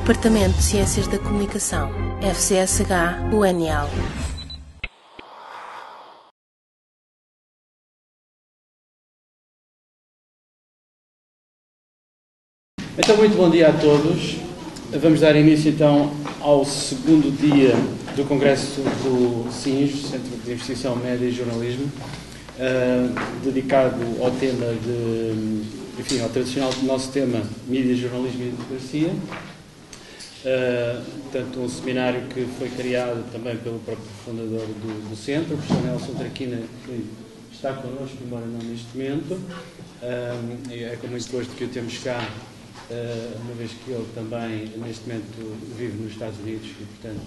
Departamento de Ciências da Comunicação, FCSH-UNL. Então, muito bom dia a todos. Vamos dar início, então, ao segundo dia do Congresso do CINJ, Centro de Investigação Média e Jornalismo, dedicado ao tema ao tradicional nosso tema, mídia, jornalismo e democracia. Portanto, um seminário que foi criado também pelo próprio fundador do centro, o professor Nelson Traquina, que está connosco, embora não neste momento. É com muito gosto que o temos cá, uma vez que ele também, neste momento, vive nos Estados Unidos e, portanto,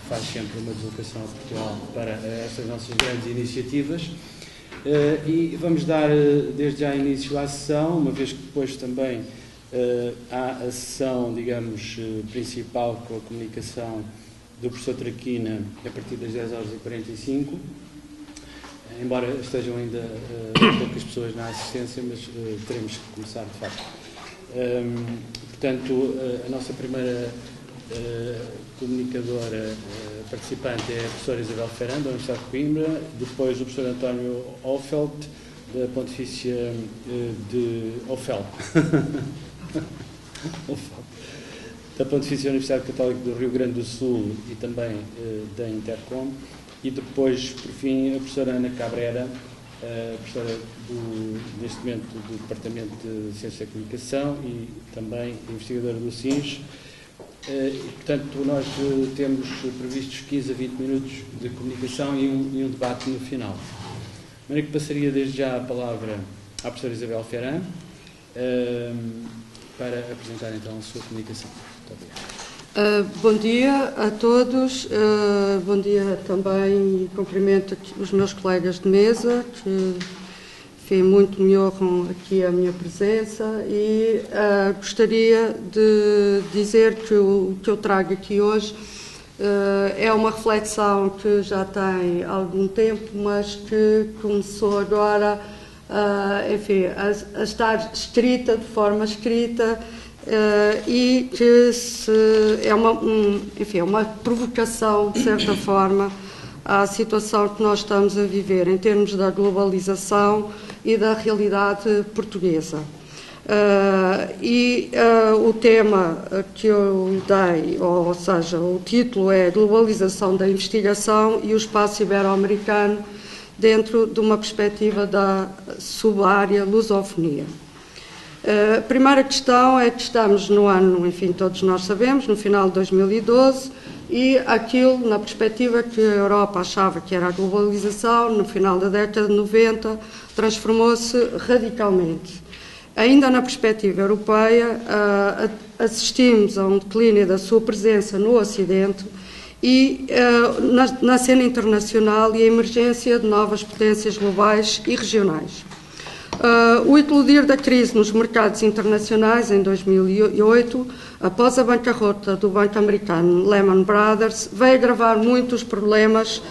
faz sempre uma deslocação a Portugal para estas nossas grandes iniciativas. E vamos dar, desde já, início à sessão, uma vez que depois também há a sessão, digamos, principal com a comunicação do professor Traquina a partir das 10h45, embora estejam ainda poucas pessoas na assistência, mas teremos que começar de facto. Portanto, a nossa primeira comunicadora participante é a professora Isabel Ferrand, da Universidade de Coimbra, depois o professor António Offelt, da Pontifícia de Offel. Da Pontifícia Universidade Católica do Rio Grande do Sul e também da Intercom, e depois, por fim, a professora Ana Cabrera, professora neste momento do Departamento de Ciência da Comunicação e também investigadora do CINJ. Portanto, nós temos previstos 15 a 20 minutos de comunicação e um debate no final. De maneira que passaria desde já a palavra à professora Isabel Ferrand, para apresentar então a sua comunicação. Muito obrigado. Bom dia a todos, bom dia também e cumprimento os meus colegas de mesa, que enfim, muito me honram aqui a minha presença, e gostaria de dizer que o que eu trago aqui hoje é uma reflexão que já tem algum tempo, mas que começou agora enfim, a estar escrita, de forma escrita, e que é uma provocação, de certa forma, à situação que nós estamos a viver em termos da globalização e da realidade portuguesa. O tema que eu dei, ou seja, o título é Globalização da Investigação e o Espaço Ibero-Americano dentro de uma perspectiva da subárea lusofonia. A primeira questão é que estamos no ano, enfim, todos nós sabemos, no final de 2012, e aquilo, na perspectiva que a Europa achava que era a globalização, no final da década de 90, transformou-se radicalmente. Ainda na perspectiva europeia, assistimos a um declínio da sua presença no Ocidente e na cena internacional e a emergência de novas potências globais e regionais. O eclodir da crise nos mercados internacionais em 2008, após a bancarrota do banco americano Lehman Brothers, veio agravar muitos problemas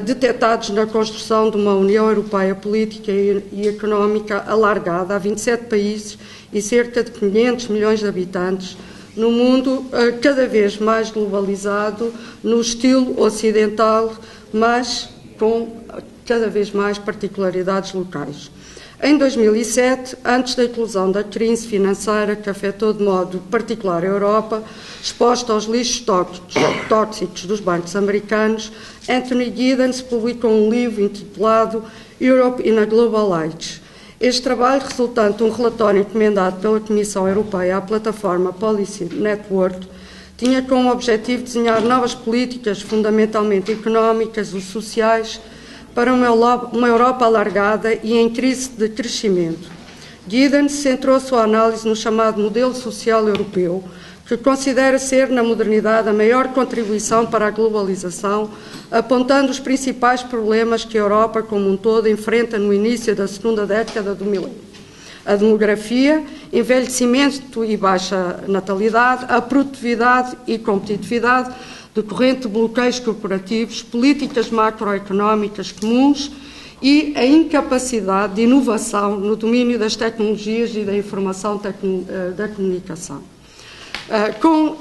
detectados na construção de uma União Europeia política e económica alargada a 27 países e cerca de 500 milhões de habitantes, num mundo cada vez mais globalizado, no estilo ocidental, mas com cada vez mais particularidades locais. Em 2007, antes da eclosão da crise financeira que afetou de modo particular a Europa, exposta aos lixos tóxicos dos bancos americanos, Anthony Giddens publicou um livro intitulado Europe in a Global Age. Este trabalho, resultante de um relatório encomendado pela Comissão Europeia à plataforma Policy Network, tinha como objetivo desenhar novas políticas fundamentalmente económicas e sociais para uma Europa alargada e em crise de crescimento. Giddens centrou sua análise no chamado modelo social europeu, que considera ser, na modernidade, a maior contribuição para a globalização, apontando os principais problemas que a Europa, como um todo, enfrenta no início da segunda década do milénio: a demografia, envelhecimento e baixa natalidade, a produtividade e competitividade, decorrente de bloqueios corporativos, políticas macroeconómicas comuns e a incapacidade de inovação no domínio das tecnologias e da informação da comunicação. Com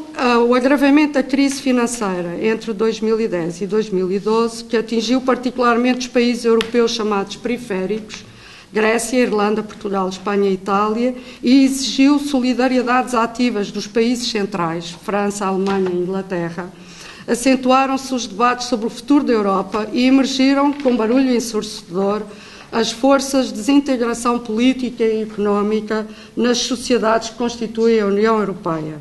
o agravamento da crise financeira entre 2010 e 2012, que atingiu particularmente os países europeus chamados periféricos, Grécia, Irlanda, Portugal, Espanha e Itália, e exigiu solidariedades ativas dos países centrais, França, Alemanha e Inglaterra, acentuaram-se os debates sobre o futuro da Europa e emergiram, com barulho ensurdecedor, as forças de desintegração política e económica nas sociedades que constituem a União Europeia.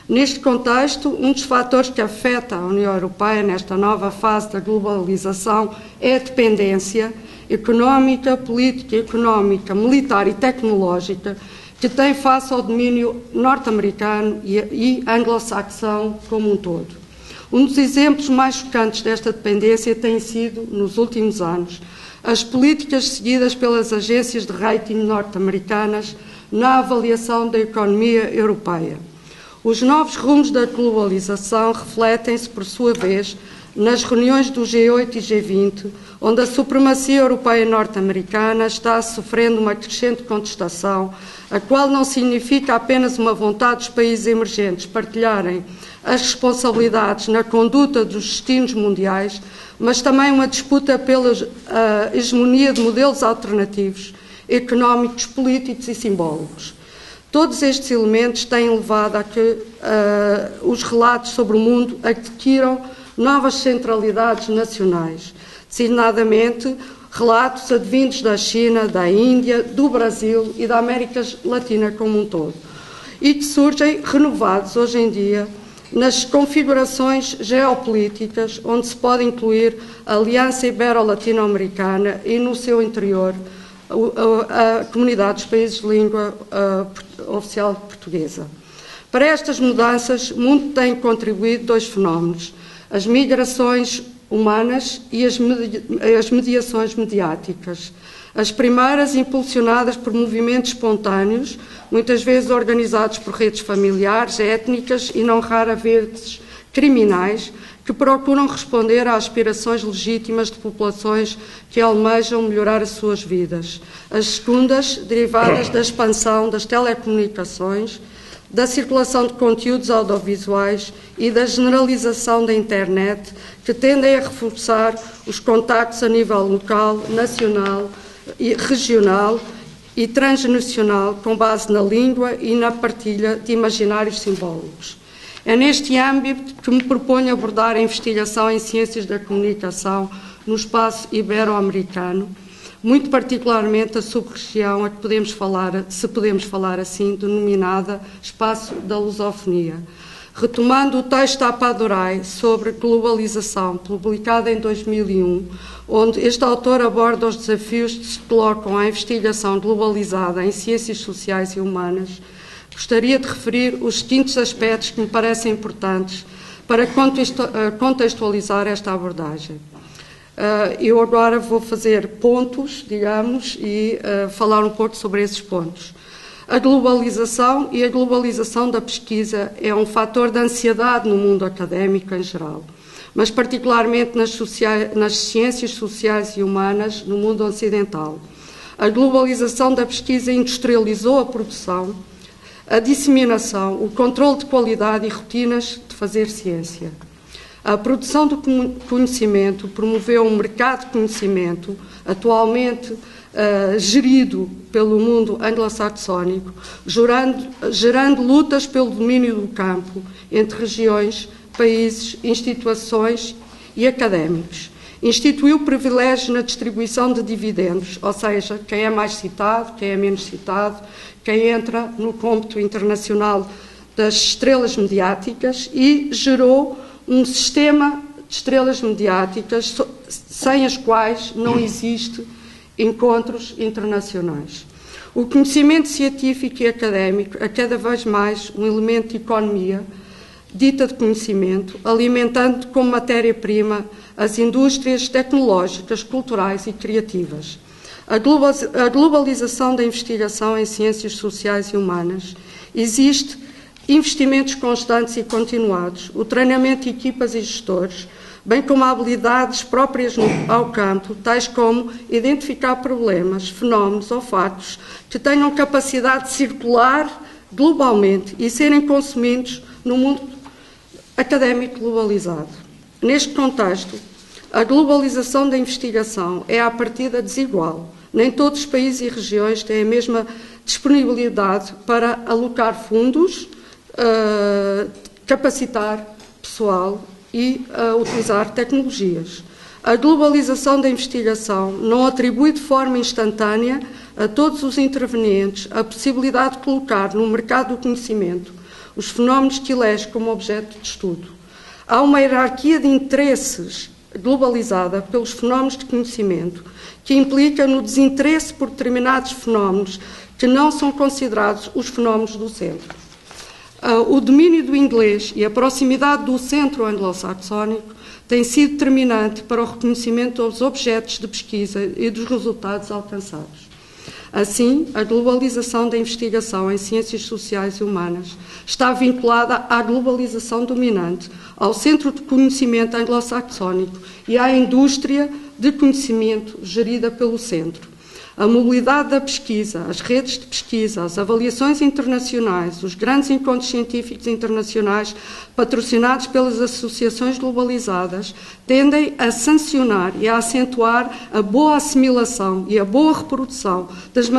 Neste contexto, um dos fatores que afeta a União Europeia nesta nova fase da globalização é a dependência económica, política, económica, militar e tecnológica que tem face ao domínio norte-americano e anglo-saxão como um todo. Um dos exemplos mais chocantes desta dependência tem sido, nos últimos anos, as políticas seguidas pelas agências de rating norte-americanas na avaliação da economia europeia. Os novos rumos da globalização refletem-se, por sua vez, nas reuniões do G8 e G20, onde a supremacia europeia e norte-americana está sofrendo uma crescente contestação, a qual não significa apenas uma vontade dos países emergentes partilharem as responsabilidades na conduta dos destinos mundiais, mas também uma disputa pela hegemonia de modelos alternativos, económicos, políticos e simbólicos. Todos estes elementos têm levado a que os relatos sobre o mundo adquiram novas centralidades nacionais, designadamente relatos advindos da China, da Índia, do Brasil e da América Latina como um todo, e que surgem renovados hoje em dia nas configurações geopolíticas, onde se pode incluir a Aliança Ibero-Latino-Americana e, no seu interior, a comunidade dos países de língua oficial portuguesa. Para estas mudanças, o mundo tem contribuído dois fenómenos: as migrações humanas e as mediações mediáticas. As primeiras impulsionadas por movimentos espontâneos, muitas vezes organizados por redes familiares, étnicas e não raras vezes criminais, que procuram responder a aspirações legítimas de populações que almejam melhorar as suas vidas. As segundas, derivadas da expansão das telecomunicações, da circulação de conteúdos audiovisuais e da generalização da internet, que tendem a reforçar os contactos a nível local, nacional, regional e transnacional, com base na língua e na partilha de imaginários simbólicos. É neste âmbito que me proponho abordar a investigação em ciências da comunicação no espaço ibero-americano, muito particularmente a sub-região a que podemos falar, se podemos falar assim, denominada Espaço da Lusofonia. Retomando o texto da Apadorai sobre globalização, publicado em 2001, onde este autor aborda os desafios que se colocam à investigação globalizada em ciências sociais e humanas, gostaria de referir os seguintes aspectos que me parecem importantes para contextualizar esta abordagem. Eu agora vou fazer pontos, digamos, e falar um pouco sobre esses pontos. A globalização e a globalização da pesquisa é um fator de ansiedade no mundo académico em geral, mas particularmente nas ciências sociais e humanas no mundo ocidental. A globalização da pesquisa industrializou a produção, a disseminação, o controle de qualidade e rotinas de fazer ciência. A produção do conhecimento promoveu um mercado de conhecimento atualmente gerido pelo mundo anglo-saxónico, gerando lutas pelo domínio do campo entre regiões, países, instituições e académicos. Instituiu privilégios na distribuição de dividendos, ou seja, quem é mais citado, quem é menos citado, quem entra no cômputo internacional das estrelas mediáticas, e gerou um sistema de estrelas mediáticas sem as quais não existe encontros internacionais. O conhecimento científico e académico é cada vez mais um elemento de economia dita de conhecimento, alimentando como matéria-prima as indústrias tecnológicas, culturais e criativas. A globalização da investigação em ciências sociais e humanas existe investimentos constantes e continuados, o treinamento de equipas e gestores, bem como habilidades próprias ao campo, tais como identificar problemas, fenómenos ou fatos que tenham capacidade de circular globalmente e serem consumidos no mundo académico globalizado. Neste contexto, a globalização da investigação é à partida desigual. Nem todos os países e regiões têm a mesma disponibilidade para alocar fundos, capacitar pessoal e utilizar tecnologias. A globalização da investigação não atribui de forma instantânea a todos os intervenientes a possibilidade de colocar no mercado do conhecimento os fenómenos que elege como objeto de estudo. Há uma hierarquia de interesses globalizada pelos fenómenos de conhecimento que implica no desinteresse por determinados fenómenos que não são considerados os fenómenos do centro. O domínio do inglês e a proximidade do centro anglo-saxónico tem sido determinante para o reconhecimento dos objetos de pesquisa e dos resultados alcançados. Assim, a globalização da investigação em ciências sociais e humanas está vinculada à globalização dominante, ao centro de conhecimento anglo-saxónico e à indústria de conhecimento gerida pelo centro. A mobilidade da pesquisa, as redes de pesquisa, as avaliações internacionais, os grandes encontros científicos internacionais patrocinados pelas associações globalizadas tendem a sancionar e a acentuar a boa assimilação e a boa reprodução das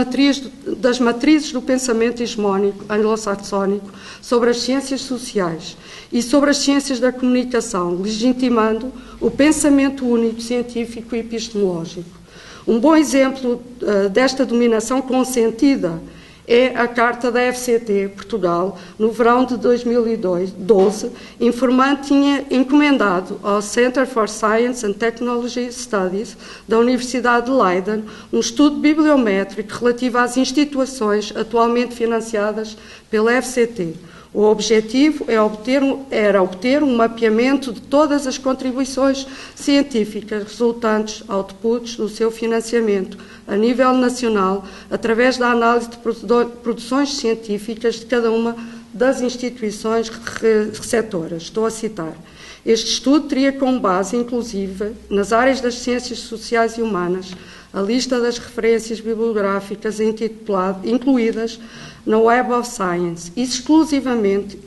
matrizes do pensamento hegemónico anglo-saxónico sobre as ciências sociais e sobre as ciências da comunicação, legitimando o pensamento único científico e epistemológico. Um bom exemplo desta dominação consentida é a Carta da FCT Portugal, no verão de 2012, informante tinha encomendado ao Center for Science and Technology Studies da Universidade de Leiden um estudo bibliométrico relativo às instituições atualmente financiadas pela FCT. O objetivo era obter um mapeamento de todas as contribuições científicas resultantes outputs do seu financiamento a nível nacional, através da análise de produções científicas de cada uma das instituições receptoras. Estou a citar. Este estudo teria como base, inclusive, nas áreas das ciências sociais e humanas, a lista das referências bibliográficas incluídas na Web of Science, exclusivamente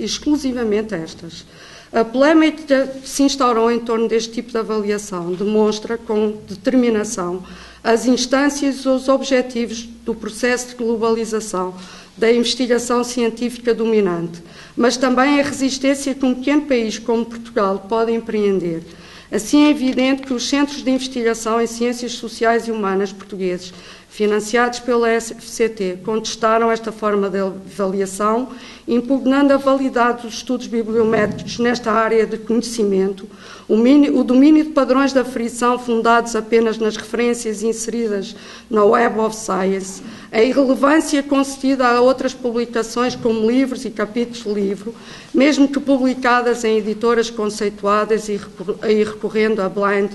estas. A polémica que se instaurou em torno deste tipo de avaliação demonstra com determinação as instâncias e os objetivos do processo de globalização da investigação científica dominante, mas também a resistência que um pequeno país como Portugal pode empreender. Assim, é evidente que os centros de investigação em ciências sociais e humanas portugueses, financiados pela FCT, contestaram esta forma de avaliação, impugnando a validade dos estudos bibliométricos nesta área de conhecimento, o domínio de padrões de aferição fundados apenas nas referências inseridas na Web of Science, a irrelevância concedida a outras publicações como livros e capítulos de livro, mesmo que publicadas em editoras conceituadas e recorrendo a blind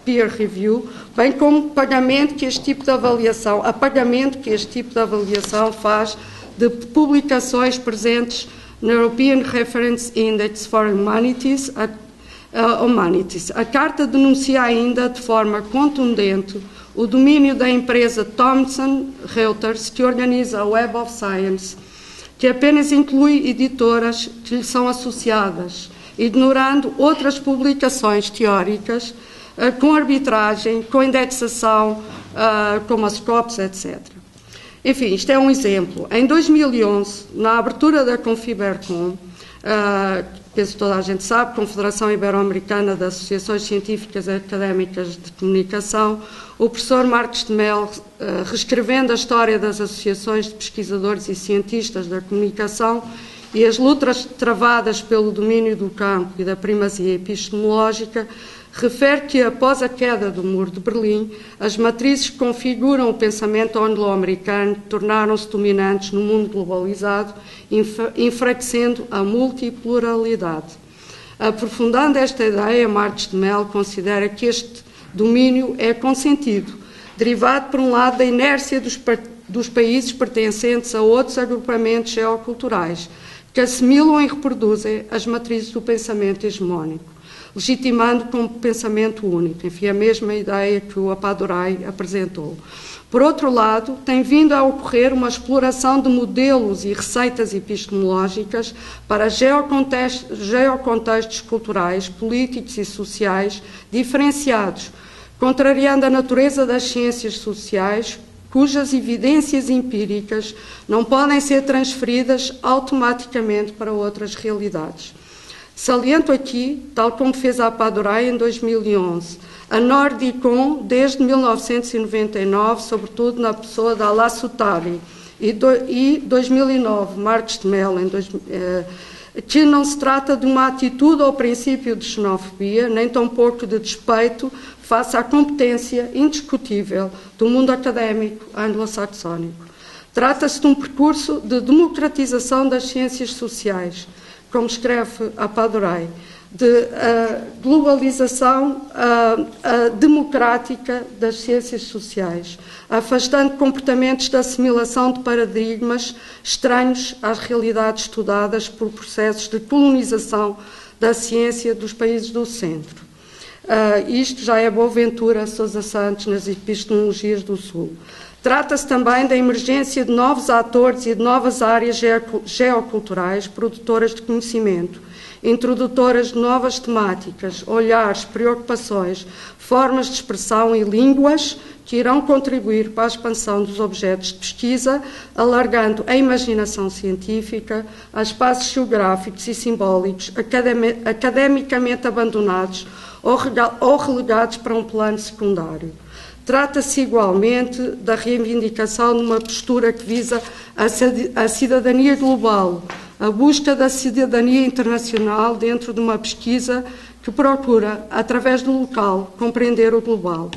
peer review, bem como apagamento que este tipo de avaliação faz de publicações presentes na European Reference Index for Humanities. A Carta denuncia ainda de forma contundente o domínio da empresa Thomson Reuters, que organiza a Web of Science, que apenas inclui editoras que lhe são associadas, ignorando outras publicações teóricas com arbitragem, com indexação, como as Scopus, etc. Enfim, isto é um exemplo. Em 2011, na abertura da Confibercom, penso que toda a gente sabe, Confederação Ibero-Americana de Associações Científicas e Académicas de Comunicação, o professor Marcos de Mel, reescrevendo a história das associações de pesquisadores e cientistas da comunicação e as lutas travadas pelo domínio do campo e da primazia epistemológica, refere que, após a queda do Muro de Berlim, as matrizes que configuram o pensamento anglo-americano tornaram-se dominantes no mundo globalizado, enfraquecendo a multipluralidade. Aprofundando esta ideia, Marcos de Mel considera que este domínio é consentido, derivado, por um lado, da inércia dos países pertencentes a outros agrupamentos geoculturais, que assimilam e reproduzem as matrizes do pensamento hegemónico. legitimando como pensamento único. Enfim, a mesma ideia que o Apadurai apresentou. Por outro lado, tem vindo a ocorrer uma exploração de modelos e receitas epistemológicas para geocontextos culturais, políticos e sociais diferenciados, contrariando a natureza das ciências sociais, cujas evidências empíricas não podem ser transferidas automaticamente para outras realidades. Saliento aqui, tal como fez a Apadurai em 2011, a Nordicom desde 1999, sobretudo na pessoa da Alá Soutabi, e 2009, Marcos de Mello, que não se trata de uma atitude ou princípio de xenofobia, nem tampouco de despeito face à competência indiscutível do mundo académico anglo-saxónico. Trata-se de um percurso de democratização das ciências sociais, como escreve Apadurai, de globalização democrática das ciências sociais, afastando comportamentos de assimilação de paradigmas estranhos às realidades estudadas por processos de colonização da ciência dos países do centro. Isto já é Boaventura Sousa Santos nas Epistemologias do Sul. Trata-se também da emergência de novos atores e de novas áreas geoculturais produtoras de conhecimento, introdutoras de novas temáticas, olhares, preocupações, formas de expressão e línguas que irão contribuir para a expansão dos objetos de pesquisa, alargando a imaginação científica a espaços geográficos e simbólicos academicamente abandonados ou relegados para um plano secundário. Trata-se igualmente da reivindicação de uma postura que visa a cidadania global, a busca da cidadania internacional dentro de uma pesquisa que procura, através do local, compreender o global.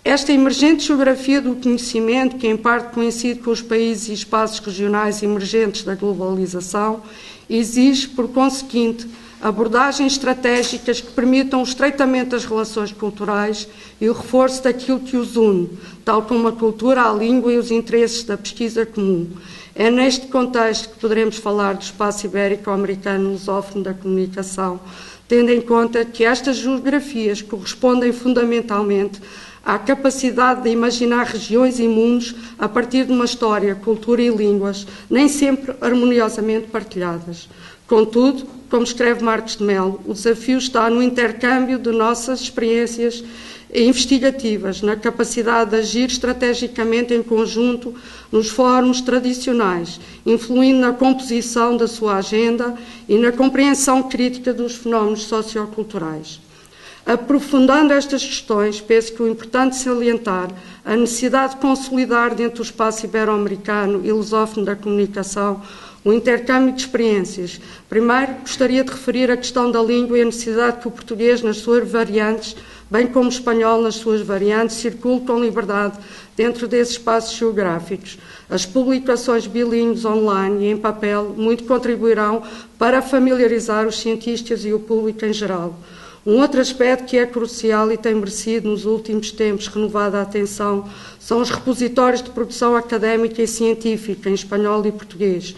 Esta emergente geografia do conhecimento, que em parte coincide com os países e espaços regionais emergentes da globalização, exige, por conseguinte, abordagens estratégicas que permitam o estreitamento das relações culturais e o reforço daquilo que os une, tal como a cultura, a língua e os interesses da pesquisa comum. É neste contexto que poderemos falar do espaço ibérico-americano lusófono da comunicação, tendo em conta que estas geografias correspondem fundamentalmente à capacidade de imaginar regiões e mundos a partir de uma história, cultura e línguas, nem sempre harmoniosamente partilhadas. Contudo, como escreve Marcos de Mello, o desafio está no intercâmbio de nossas experiências investigativas, na capacidade de agir estrategicamente em conjunto nos fóruns tradicionais, influindo na composição da sua agenda e na compreensão crítica dos fenómenos socioculturais. Aprofundando estas questões, penso que o importante salientar a necessidade de consolidar dentro do espaço ibero-americano e lusófono da comunicação o intercâmbio de experiências. Primeiro, gostaria de referir a questão da língua e a necessidade que o português, nas suas variantes, bem como o espanhol nas suas variantes, circule com liberdade dentro desses espaços geográficos. As publicações bilíngues online e em papel muito contribuirão para familiarizar os cientistas e o público em geral. Um outro aspecto que é crucial e tem merecido nos últimos tempos renovada atenção são os repositórios de produção académica e científica em espanhol e português.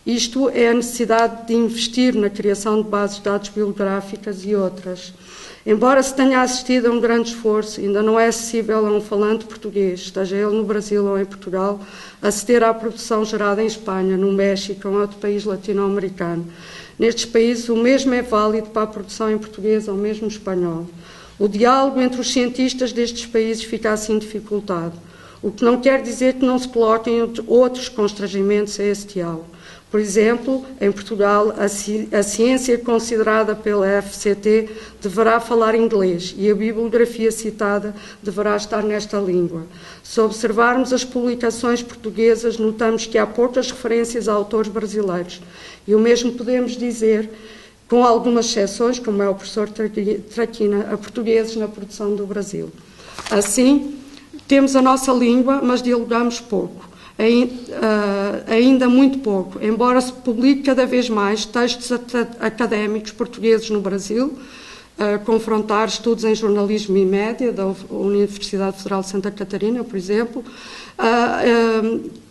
Isto é a necessidade de investir na criação de bases de dados bibliográficas e outras. Embora se tenha assistido a um grande esforço, ainda não é acessível a um falante português, esteja ele no Brasil ou em Portugal, aceder à produção gerada em Espanha, no México ou em outro país latino-americano. Nestes países, o mesmo é válido para a produção em português ou mesmo espanhol. O diálogo entre os cientistas destes países fica assim dificultado, o que não quer dizer que não se coloquem outros constrangimentos a esse diálogo. Por exemplo, em Portugal, a ciência considerada pela FCT deverá falar inglês e a bibliografia citada deverá estar nesta língua. Se observarmos as publicações portuguesas, notamos que há poucas referências a autores brasileiros. E o mesmo podemos dizer, com algumas exceções, como é o professor Traquina, a portugueses na produção do Brasil. Assim, temos a nossa língua, mas dialogamos pouco. Ainda muito pouco, embora se publique cada vez mais textos académicos portugueses no Brasil, confrontar estudos em jornalismo e média da Universidade Federal de Santa Catarina, por exemplo,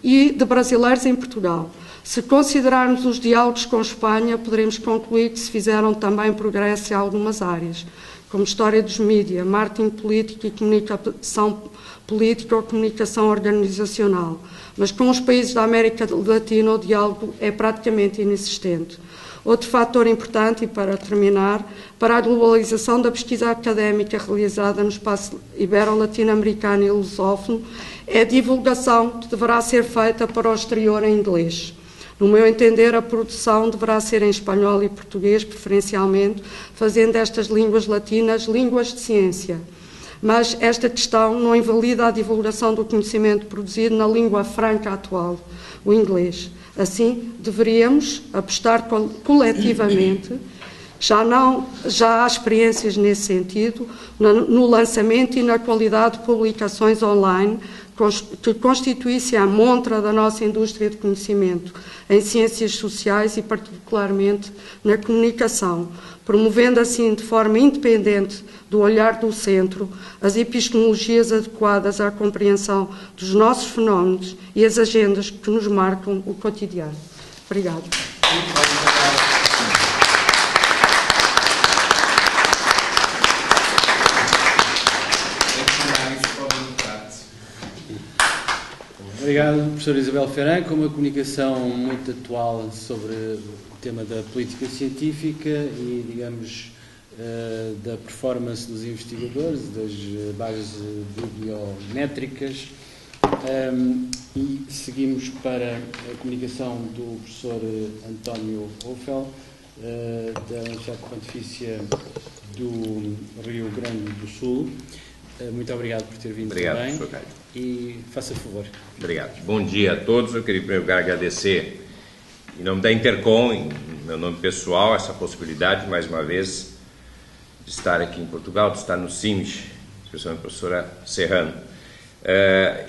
e de brasileiros em Portugal. Se considerarmos os diálogos com Espanha, poderemos concluir que se fizeram também progresso em algumas áreas, como história dos mídias, marketing político e comunicação política ou comunicação organizacional. Mas com os países da América Latina o diálogo é praticamente inexistente. Outro fator importante, e para terminar, para a globalização da pesquisa académica realizada no espaço ibero-latino-americano e lusófono, é a divulgação que deverá ser feita para o exterior em inglês. No meu entender, a produção deverá ser em espanhol e português, preferencialmente, fazendo estas línguas latinas línguas de ciência. Mas esta questão não invalida a divulgação do conhecimento produzido na língua franca atual, o inglês. Assim, deveríamos apostar coletivamente, já há experiências nesse sentido, no lançamento e na qualidade de publicações online que constituísse a montra da nossa indústria de conhecimento em ciências sociais e particularmente na comunicação, promovendo assim de forma independente do olhar do centro as epistemologias adequadas à compreensão dos nossos fenómenos e as agendas que nos marcam o cotidiano. Obrigada. Obrigado, professora Isabel Ferran, com uma comunicação muito atual sobre o tema da política científica e, digamos, da performance dos investigadores, das bases bibliométricas. E seguimos para a comunicação do professor António Hoffel, da Universidade Pontifícia do Rio Grande do Sul. Muito obrigado por ter vindo. Obrigado, também. professor Caio. E faça favor. Obrigado. Bom dia a todos. Eu queria, em primeiro lugar, agradecer, em nome da Intercom, em meu nome pessoal, essa possibilidade, mais uma vez, de estar aqui em Portugal, de estar no CIMG, especialmente a professora Serrano.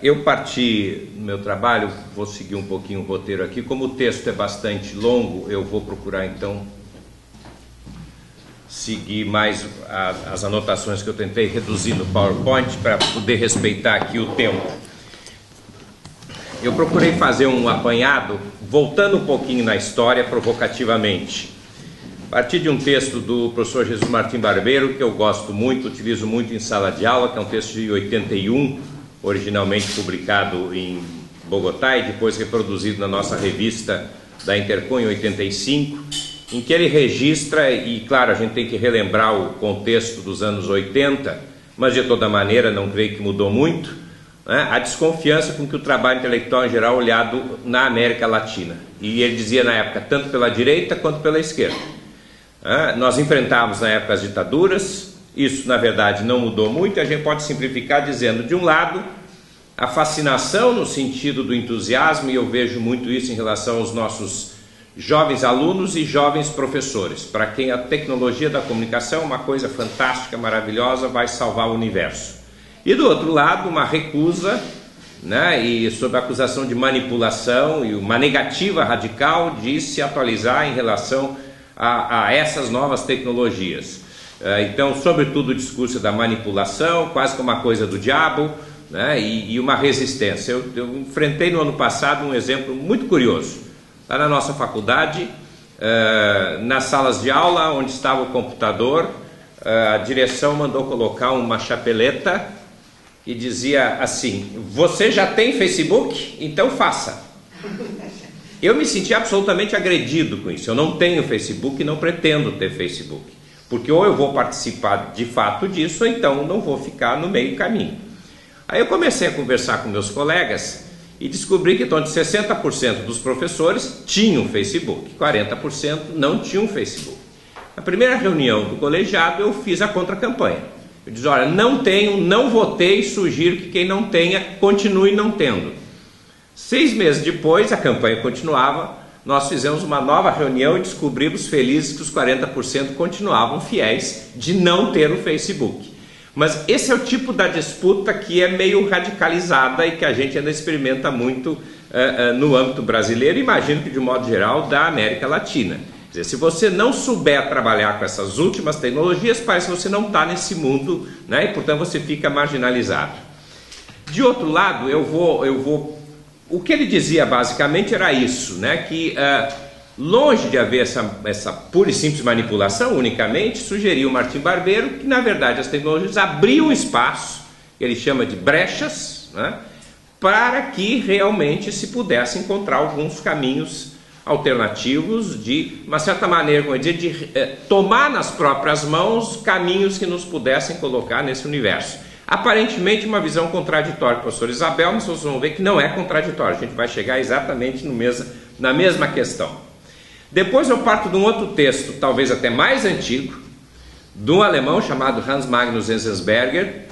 Eu parti no meu trabalho, vou seguir um pouquinho o roteiro aqui. Como o texto é bastante longo, eu vou procurar, então, seguir mais as anotações que eu tentei reduzir no PowerPoint para poder respeitar aqui o tempo. Eu procurei fazer um apanhado, voltando um pouquinho na história, provocativamente. A partir de um texto do professor Jesus Martim Barbeiro, que eu gosto muito, utilizo muito em sala de aula, que é um texto de 81, originalmente publicado em Bogotá e depois reproduzido na nossa revista da Intercom em 85, em que ele registra, e claro, a gente tem que relembrar o contexto dos anos 80, mas de toda maneira não creio que mudou muito, né, a desconfiança com que o trabalho intelectual em geral é olhado na América Latina. E ele dizia na época, tanto pela direita quanto pela esquerda. Nós enfrentávamos na época as ditaduras, isso na verdade não mudou muito, a gente pode simplificar dizendo, de um lado, a fascinação no sentido do entusiasmo, e eu vejo muito isso em relação aos nossos jovens alunos e jovens professores, para quem a tecnologia da comunicação é uma coisa fantástica, maravilhosa, vai salvar o universo. E do outro lado, uma recusa, né, e sob a acusação de manipulação e uma negativa radical de se atualizar em relação a essas novas tecnologias. Então, sobretudo o discurso da manipulação, quase como uma coisa do diabo, né, e uma resistência. Eu enfrentei no ano passado um exemplo muito curioso. Lá na nossa faculdade, nas salas de aula, onde estava o computador, a direção mandou colocar uma chapeleta e dizia assim: você já tem Facebook? Então faça. Eu me senti absolutamente agredido com isso. Eu não tenho Facebook e não pretendo ter Facebook, porque ou eu vou participar de fato disso, ou então não vou ficar no meio do caminho. Aí eu comecei a conversar com meus colegas e descobri que em torno de 60% dos professores tinham Facebook, 40% não tinham Facebook. Na primeira reunião do colegiado eu fiz a contra-campanha. Eu disse: olha, não tenho, não votei, sugiro que quem não tenha continue não tendo. 6 meses depois, a campanha continuava, nós fizemos uma nova reunião e descobrimos felizes que os 40% continuavam fiéis de não ter o Facebook. Mas esse é o tipo da disputa que é meio radicalizada e que a gente ainda experimenta muito no âmbito brasileiro, e imagino que de modo geral da América Latina. Quer dizer, se você não souber trabalhar com essas últimas tecnologias, parece que você não está nesse mundo, né? E portanto você fica marginalizado. De outro lado, o que ele dizia basicamente era isso, né? Que longe de haver essa pura e simples manipulação unicamente, sugeriu Martim Barbeiro que na verdade as tecnologias abriam espaço, que ele chama de brechas, né? Para que realmente se pudesse encontrar alguns caminhos alternativos de uma certa maneira, como eu dizia, de tomar nas próprias mãos caminhos que nos pudessem colocar nesse universo. Aparentemente uma visão contraditória com a professora Isabel, mas vocês vão ver que não é contraditório, a gente vai chegar exatamente na mesma questão. Depois eu parto de um outro texto, talvez até mais antigo, de um alemão chamado Hans Magnus Enzensberger,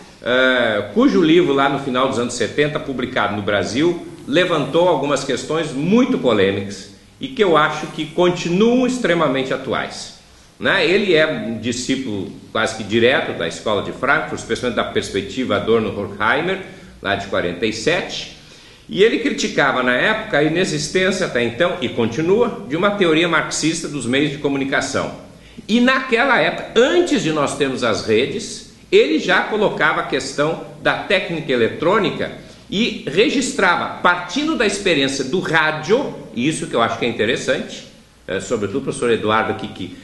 cujo livro lá no final dos anos 70, publicado no Brasil, levantou algumas questões muito polêmicas e que eu acho que continuam extremamente atuais. Né? Ele é um discípulo quase que direto da escola de Frankfurt, especialmente da perspectiva Adorno-Horkheimer, lá de 47, e ele criticava na época a inexistência até então, e continua, de uma teoria marxista dos meios de comunicação. E naquela época, antes de nós termos as redes, ele já colocava a questão da técnica eletrônica e registrava, partindo da experiência do rádio, e isso que eu acho que é interessante, sobretudo o professor Eduardo aqui,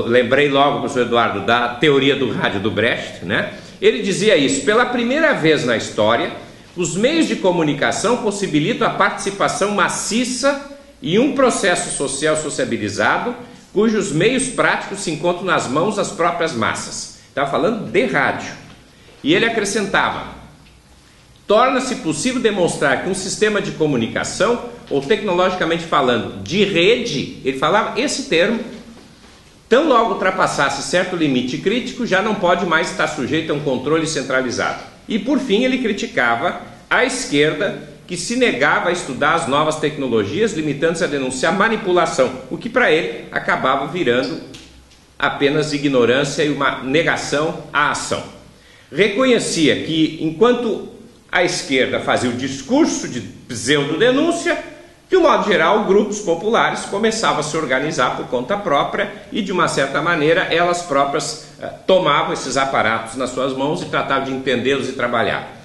lembrei logo, professor Eduardo, da teoria do rádio do Brecht, né? Ele dizia isso: pela primeira vez na história, os meios de comunicação possibilitam a participação maciça em um processo social sociabilizado, cujos meios práticos se encontram nas mãos das próprias massas. Estava falando de rádio. E ele acrescentava: torna-se possível demonstrar que um sistema de comunicação, ou tecnologicamente falando, de rede, ele falava esse termo, tão logo ultrapassasse certo limite crítico, já não pode mais estar sujeito a um controle centralizado. E por fim ele criticava a esquerda, que se negava a estudar as novas tecnologias, limitando-se a denunciar manipulação, o que para ele acabava virando apenas ignorância e uma negação à ação. Reconhecia que enquanto a esquerda fazia o discurso de pseudo-denúncia, de um modo geral, grupos populares começavam a se organizar por conta própria e, de uma certa maneira, elas próprias tomavam esses aparatos nas suas mãos e tratavam de entendê-los e trabalhar.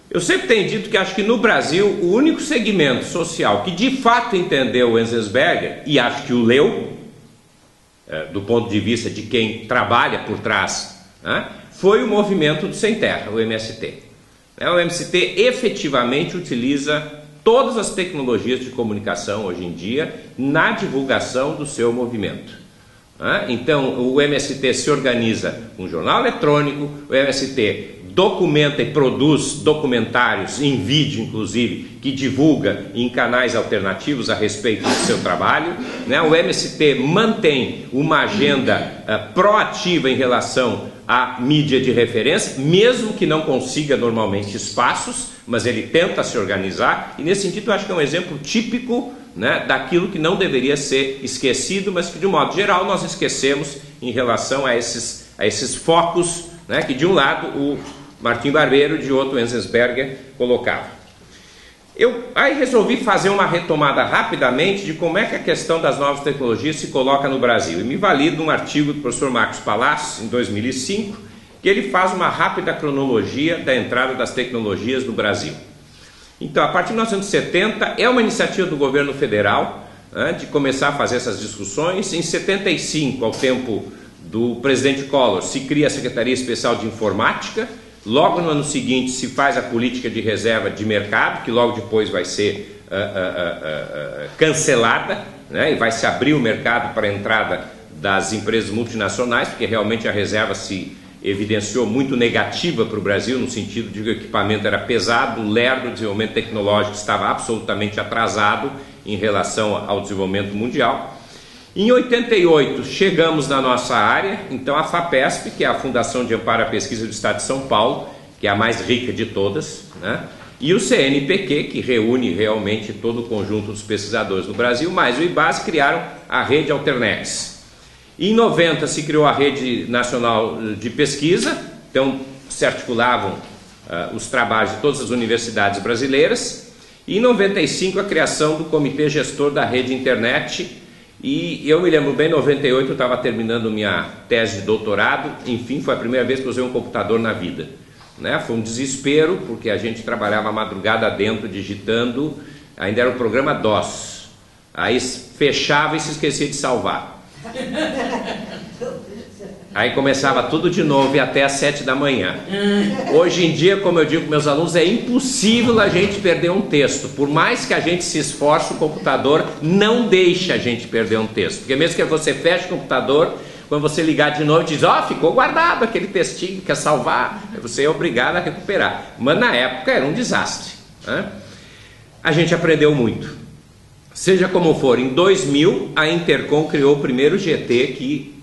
Eu sempre tenho dito que acho que no Brasil o único segmento social que de fato entendeu o Enzensberger, e acho que o leu, do ponto de vista de quem trabalha por trás, né, foi o movimento do Sem Terra, o MST. O MST efetivamente utiliza todas as tecnologias de comunicação hoje em dia na divulgação do seu movimento. Então o MST se organiza com um jornal eletrônico, o MST documenta e produz documentários em vídeo, inclusive, que divulga em canais alternativos a respeito do seu trabalho. O MST mantém uma agenda proativa em relação à mídia de referência, mesmo que não consiga normalmente espaços, mas ele tenta se organizar, e nesse sentido eu acho que é um exemplo típico, né, daquilo que não deveria ser esquecido, mas que de um modo geral nós esquecemos em relação a esses focos, né, que de um lado o Martim Barbeiro, de outro Enzensberger colocava. Eu aí resolvi fazer uma retomada rapidamente de como é que a questão das novas tecnologias se coloca no Brasil, e me valido de um artigo do professor Marcos Palacios, em 2005, que ele faz uma rápida cronologia da entrada das tecnologias no Brasil. Então, a partir de 1970, é uma iniciativa do governo federal, né, de começar a fazer essas discussões. Em 75, ao tempo do presidente Collor, se cria a Secretaria Especial de Informática. Logo no ano seguinte se faz a política de reserva de mercado, que logo depois vai ser cancelada, né, e vai se abrir o mercado para a entrada das empresas multinacionais, porque realmente a reserva se evidenciou muito negativa para o Brasil, no sentido de que o equipamento era pesado, lerdo, o desenvolvimento tecnológico estava absolutamente atrasado em relação ao desenvolvimento mundial. Em 88 chegamos na nossa área, então a FAPESP, que é a Fundação de Amparo à Pesquisa do Estado de São Paulo, que é a mais rica de todas, né? E o CNPq, que reúne realmente todo o conjunto dos pesquisadores no Brasil, mais o IBAS, criaram a rede Alternex. Em 90 se criou a Rede Nacional de Pesquisa, então se articulavam os trabalhos de todas as universidades brasileiras. E em 95 a criação do Comitê Gestor da Rede Internet, E eu me lembro bem, em 98 eu estava terminando minha tese de doutorado, enfim, foi a primeira vez que eu usei um computador na vida. Né? Foi um desespero, porque a gente trabalhava a madrugada dentro, digitando, ainda era o programa DOS. Aí fechava e se esquecia de salvar. Aí começava tudo de novo e até às 7 da manhã. Hoje em dia, como eu digo para meus alunos, é impossível a gente perder um texto. Por mais que a gente se esforce, o computador não deixa a gente perder um texto. Porque mesmo que você feche o computador, quando você ligar de novo, diz, ó, ficou guardado aquele textinho, quer salvar, você é obrigado a recuperar. Mas na época era um desastre, né? A gente aprendeu muito. Seja como for, em 2000 a Intercom criou o primeiro GT que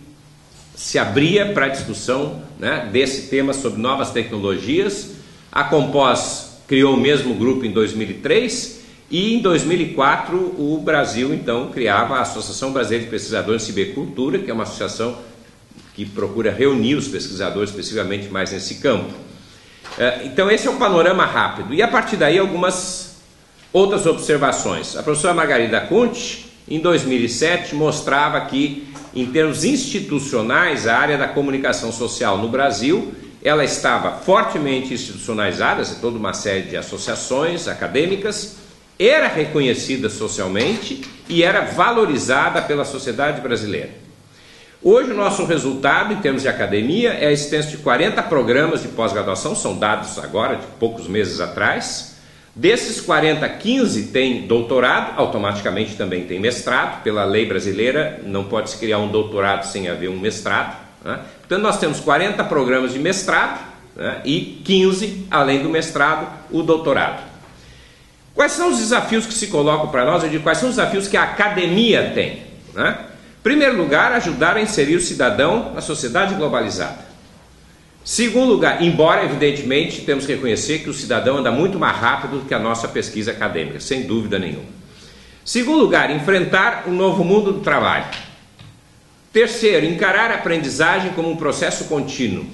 se abria para a discussão, né, desse tema sobre novas tecnologias. A Compós criou o mesmo grupo em 2003 e em 2004 o Brasil então criava a Associação Brasileira de Pesquisadores em Cibercultura, que é uma associação que procura reunir os pesquisadores especificamente mais nesse campo. Então esse é o panorama rápido e a partir daí algumas outras observações. A professora Margarida Kundt, em 2007, mostrava que, em termos institucionais, a área da comunicação social no Brasil, ela estava fortemente institucionalizada, toda uma série de associações acadêmicas, era reconhecida socialmente e era valorizada pela sociedade brasileira. Hoje o nosso resultado, em termos de academia, é a existência de 40 programas de pós-graduação, são dados agora, de poucos meses atrás. Desses 40, 15 têm doutorado, automaticamente também tem mestrado. Pela lei brasileira, não pode se criar um doutorado sem haver um mestrado, né? Portanto, nós temos 40 programas de mestrado, né, e 15, além do mestrado, o doutorado. Quais são os desafios que se colocam para nós? Eu digo, quais são os desafios que a academia tem, né? Em primeiro lugar, ajudar a inserir o cidadão na sociedade globalizada. Segundo lugar, embora evidentemente temos que reconhecer que o cidadão anda muito mais rápido do que a nossa pesquisa acadêmica, sem dúvida nenhuma. Segundo lugar, enfrentar o novo mundo do trabalho. Terceiro, encarar a aprendizagem como um processo contínuo.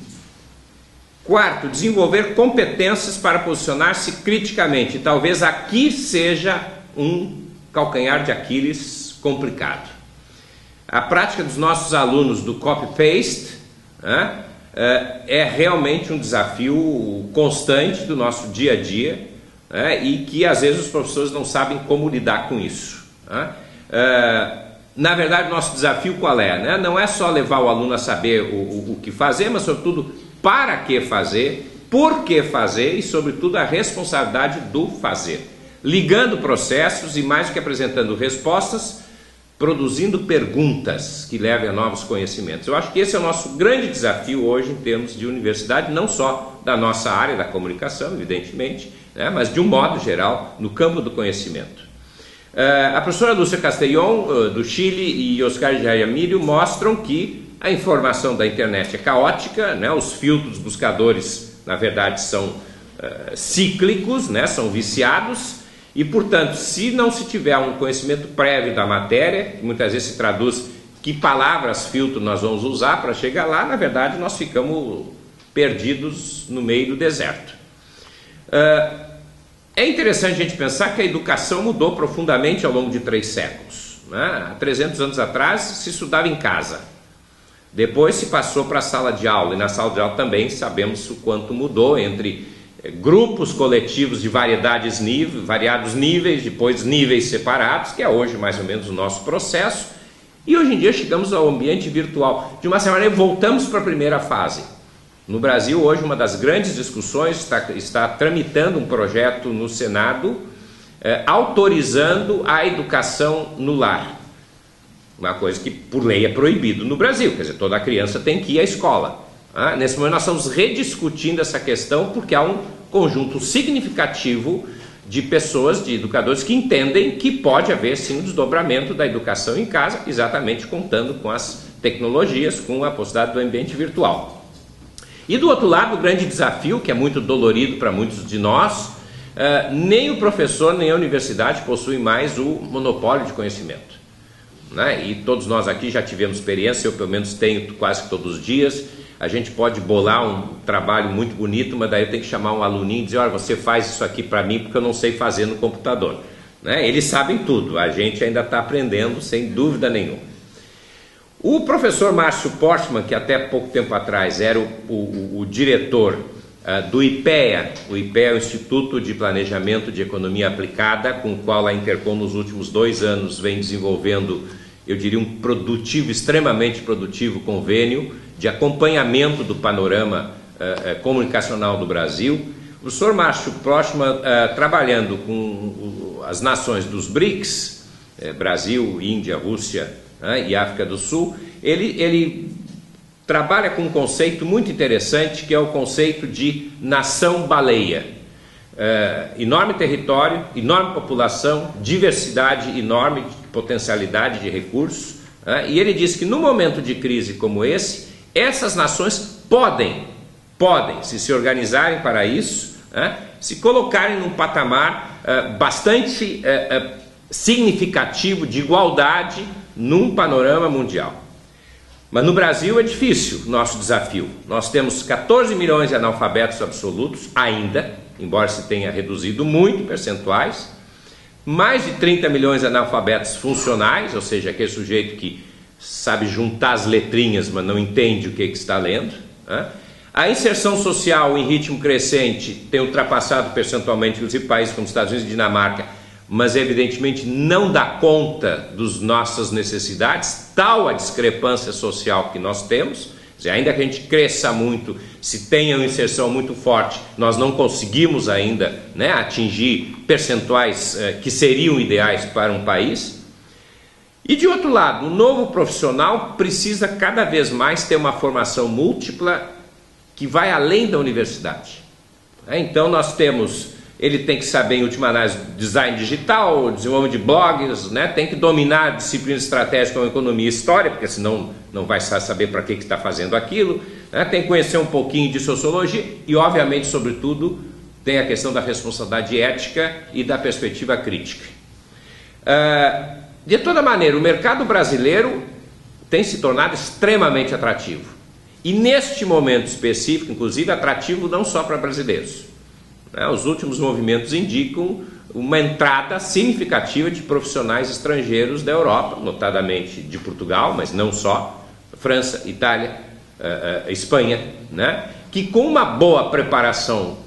Quarto, desenvolver competências para posicionar-se criticamente. Talvez aqui seja um calcanhar de Aquiles complicado. A prática dos nossos alunos do copy-paste, né, é realmente um desafio constante do nosso dia a dia, né, e que às vezes os professores não sabem como lidar com isso, né? Na verdade, nosso desafio qual é? Né? Não é só levar o aluno a saber o que fazer, mas sobretudo para que fazer, por que fazer e sobretudo a responsabilidade do fazer, ligando processos e mais do que apresentando respostas, produzindo perguntas que levem a novos conhecimentos. Eu acho que esse é o nosso grande desafio hoje em termos de universidade, não só da nossa área da comunicação, evidentemente, né, mas de um modo geral no campo do conhecimento. A professora Lúcia Castellón, do Chile, e Oscar Jaramillo mostram que a informação da internet é caótica, né, os filtros buscadores, na verdade, são cíclicos, né, são viciados. E, portanto, se não se tiver um conhecimento prévio da matéria, que muitas vezes se traduz que palavras filtro nós vamos usar para chegar lá, na verdade nós ficamos perdidos no meio do deserto. É interessante a gente pensar que a educação mudou profundamente ao longo de 3 séculos. Né? Há 300 anos atrás se estudava em casa, depois se passou para a sala de aula, e na sala de aula também sabemos o quanto mudou entre grupos coletivos de variados níveis, depois níveis separados, que é hoje mais ou menos o nosso processo, e hoje em dia chegamos ao ambiente virtual. De uma certa maneira, voltamos para a primeira fase. No Brasil, hoje, uma das grandes discussões está tramitando um projeto no Senado autorizando a educação no lar. Uma coisa que, por lei, é proibido no Brasil, quer dizer, toda criança tem que ir à escola. Nesse momento nós estamos rediscutindo essa questão porque há um conjunto significativo de pessoas, de educadores que entendem que pode haver sim um desdobramento da educação em casa, exatamente contando com as tecnologias, com a possibilidade do ambiente virtual. E do outro lado, o grande desafio, que é muito dolorido para muitos de nós, nem o professor nem a universidade possuem mais o monopólio de conhecimento, né? E todos nós aqui já tivemos experiência, eu pelo menos tenho quase todos os dias. A gente pode bolar um trabalho muito bonito, mas daí eu tenho que chamar um aluninho e dizer, olha, você faz isso aqui para mim porque eu não sei fazer no computador. né? Eles sabem tudo, a gente ainda está aprendendo, sem dúvida nenhuma. O professor Márcio Portman, que até pouco tempo atrás era o diretor do IPEA, o IPEA é o Instituto de Planejamento de Economia Aplicada, com o qual a Intercom nos últimos 2 anos vem desenvolvendo, eu diria, um extremamente produtivo convênio de acompanhamento do panorama comunicacional do Brasil. O professor Márcio Portman, trabalhando com as nações dos BRICS, Brasil, Índia, Rússia, e África do Sul, ele trabalha com um conceito muito interessante, que é o conceito de nação-baleia. Enorme território, enorme população, diversidade enorme, potencialidade de recursos, e ele diz que no momento de crise como esse, essas nações podem, se organizarem para isso, se colocarem num patamar bastante significativo de igualdade num panorama mundial. Mas no Brasil é difícil o nosso desafio. Nós temos 14 milhões de analfabetos absolutos ainda, embora se tenha reduzido muito percentuais, mais de 30 milhões de analfabetos funcionais, ou seja, aquele sujeito que sabe juntar as letrinhas, mas não entende o que está lendo. A inserção social em ritmo crescente tem ultrapassado percentualmente, inclusive países como Estados Unidos e Dinamarca, mas evidentemente não dá conta das nossas necessidades, tal a discrepância social que nós temos. Ainda que a gente cresça muito, se tenha uma inserção muito forte, nós não conseguimos ainda, né, atingir percentuais que seriam ideais para um país. E de outro lado, o novo profissional precisa cada vez mais ter uma formação múltipla que vai além da universidade. Então nós temos... Ele tem que saber, em última análise, design digital, desenvolvimento de blogs, né? Tem que dominar a disciplina estratégica como economia e história, porque senão não vai saber para que está fazendo aquilo, né? Tem que conhecer um pouquinho de sociologia e, obviamente, sobretudo, tem a questão da responsabilidade ética e da perspectiva crítica. De toda maneira, o mercado brasileiro tem se tornado extremamente atrativo. E neste momento específico, inclusive, atrativo não só para brasileiros. Os últimos movimentos indicam uma entrada significativa de profissionais estrangeiros da Europa, notadamente de Portugal, mas não só, França, Itália, Espanha, né? Que com uma boa preparação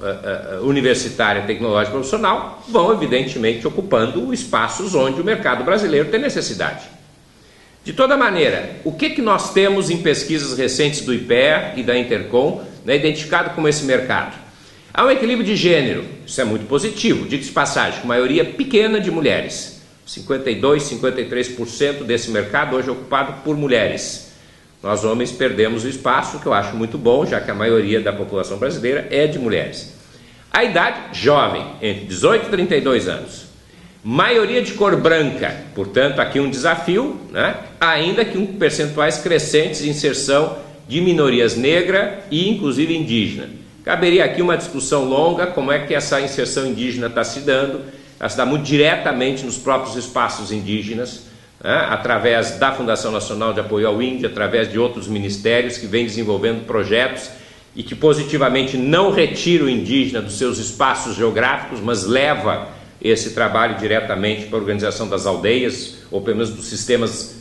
universitária, tecnológica e profissional, vão evidentemente ocupando espaços onde o mercado brasileiro tem necessidade. De toda maneira, o que nós temos em pesquisas recentes do IPEA e da Intercom, né, identificado como esse mercado? Há um equilíbrio de gênero, isso é muito positivo, diga-se de passagem, com maioria pequena de mulheres. 52%, 53% desse mercado hoje é ocupado por mulheres. Nós homens perdemos o espaço, que eu acho muito bom, já que a maioria da população brasileira é de mulheres. A idade jovem, entre 18 e 32 anos. Maioria de cor branca, portanto aqui um desafio, né? Ainda que com percentuais crescentes de inserção de minorias negra e inclusive indígena. Caberia aqui uma discussão longa, como é que essa inserção indígena está se dando. Ela se dá muito diretamente nos próprios espaços indígenas, né, através da Fundação Nacional de Apoio ao Índio, através de outros ministérios que vêm desenvolvendo projetos e que positivamente não retira o indígena dos seus espaços geográficos, mas leva esse trabalho diretamente para a organização das aldeias, ou pelo menos dos sistemas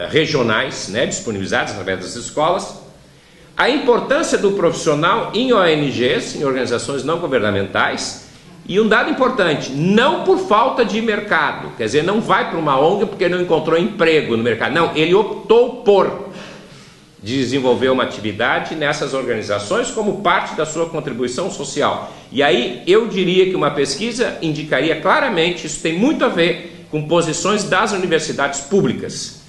regionais, né, disponibilizados através das escolas. A importância do profissional em ONGs, em organizações não governamentais, e um dado importante, não por falta de mercado, quer dizer, não vai para uma ONG porque não encontrou emprego no mercado, não, ele optou por desenvolver uma atividade nessas organizações como parte da sua contribuição social. E aí eu diria que uma pesquisa indicaria claramente, isso tem muito a ver com posições das universidades públicas.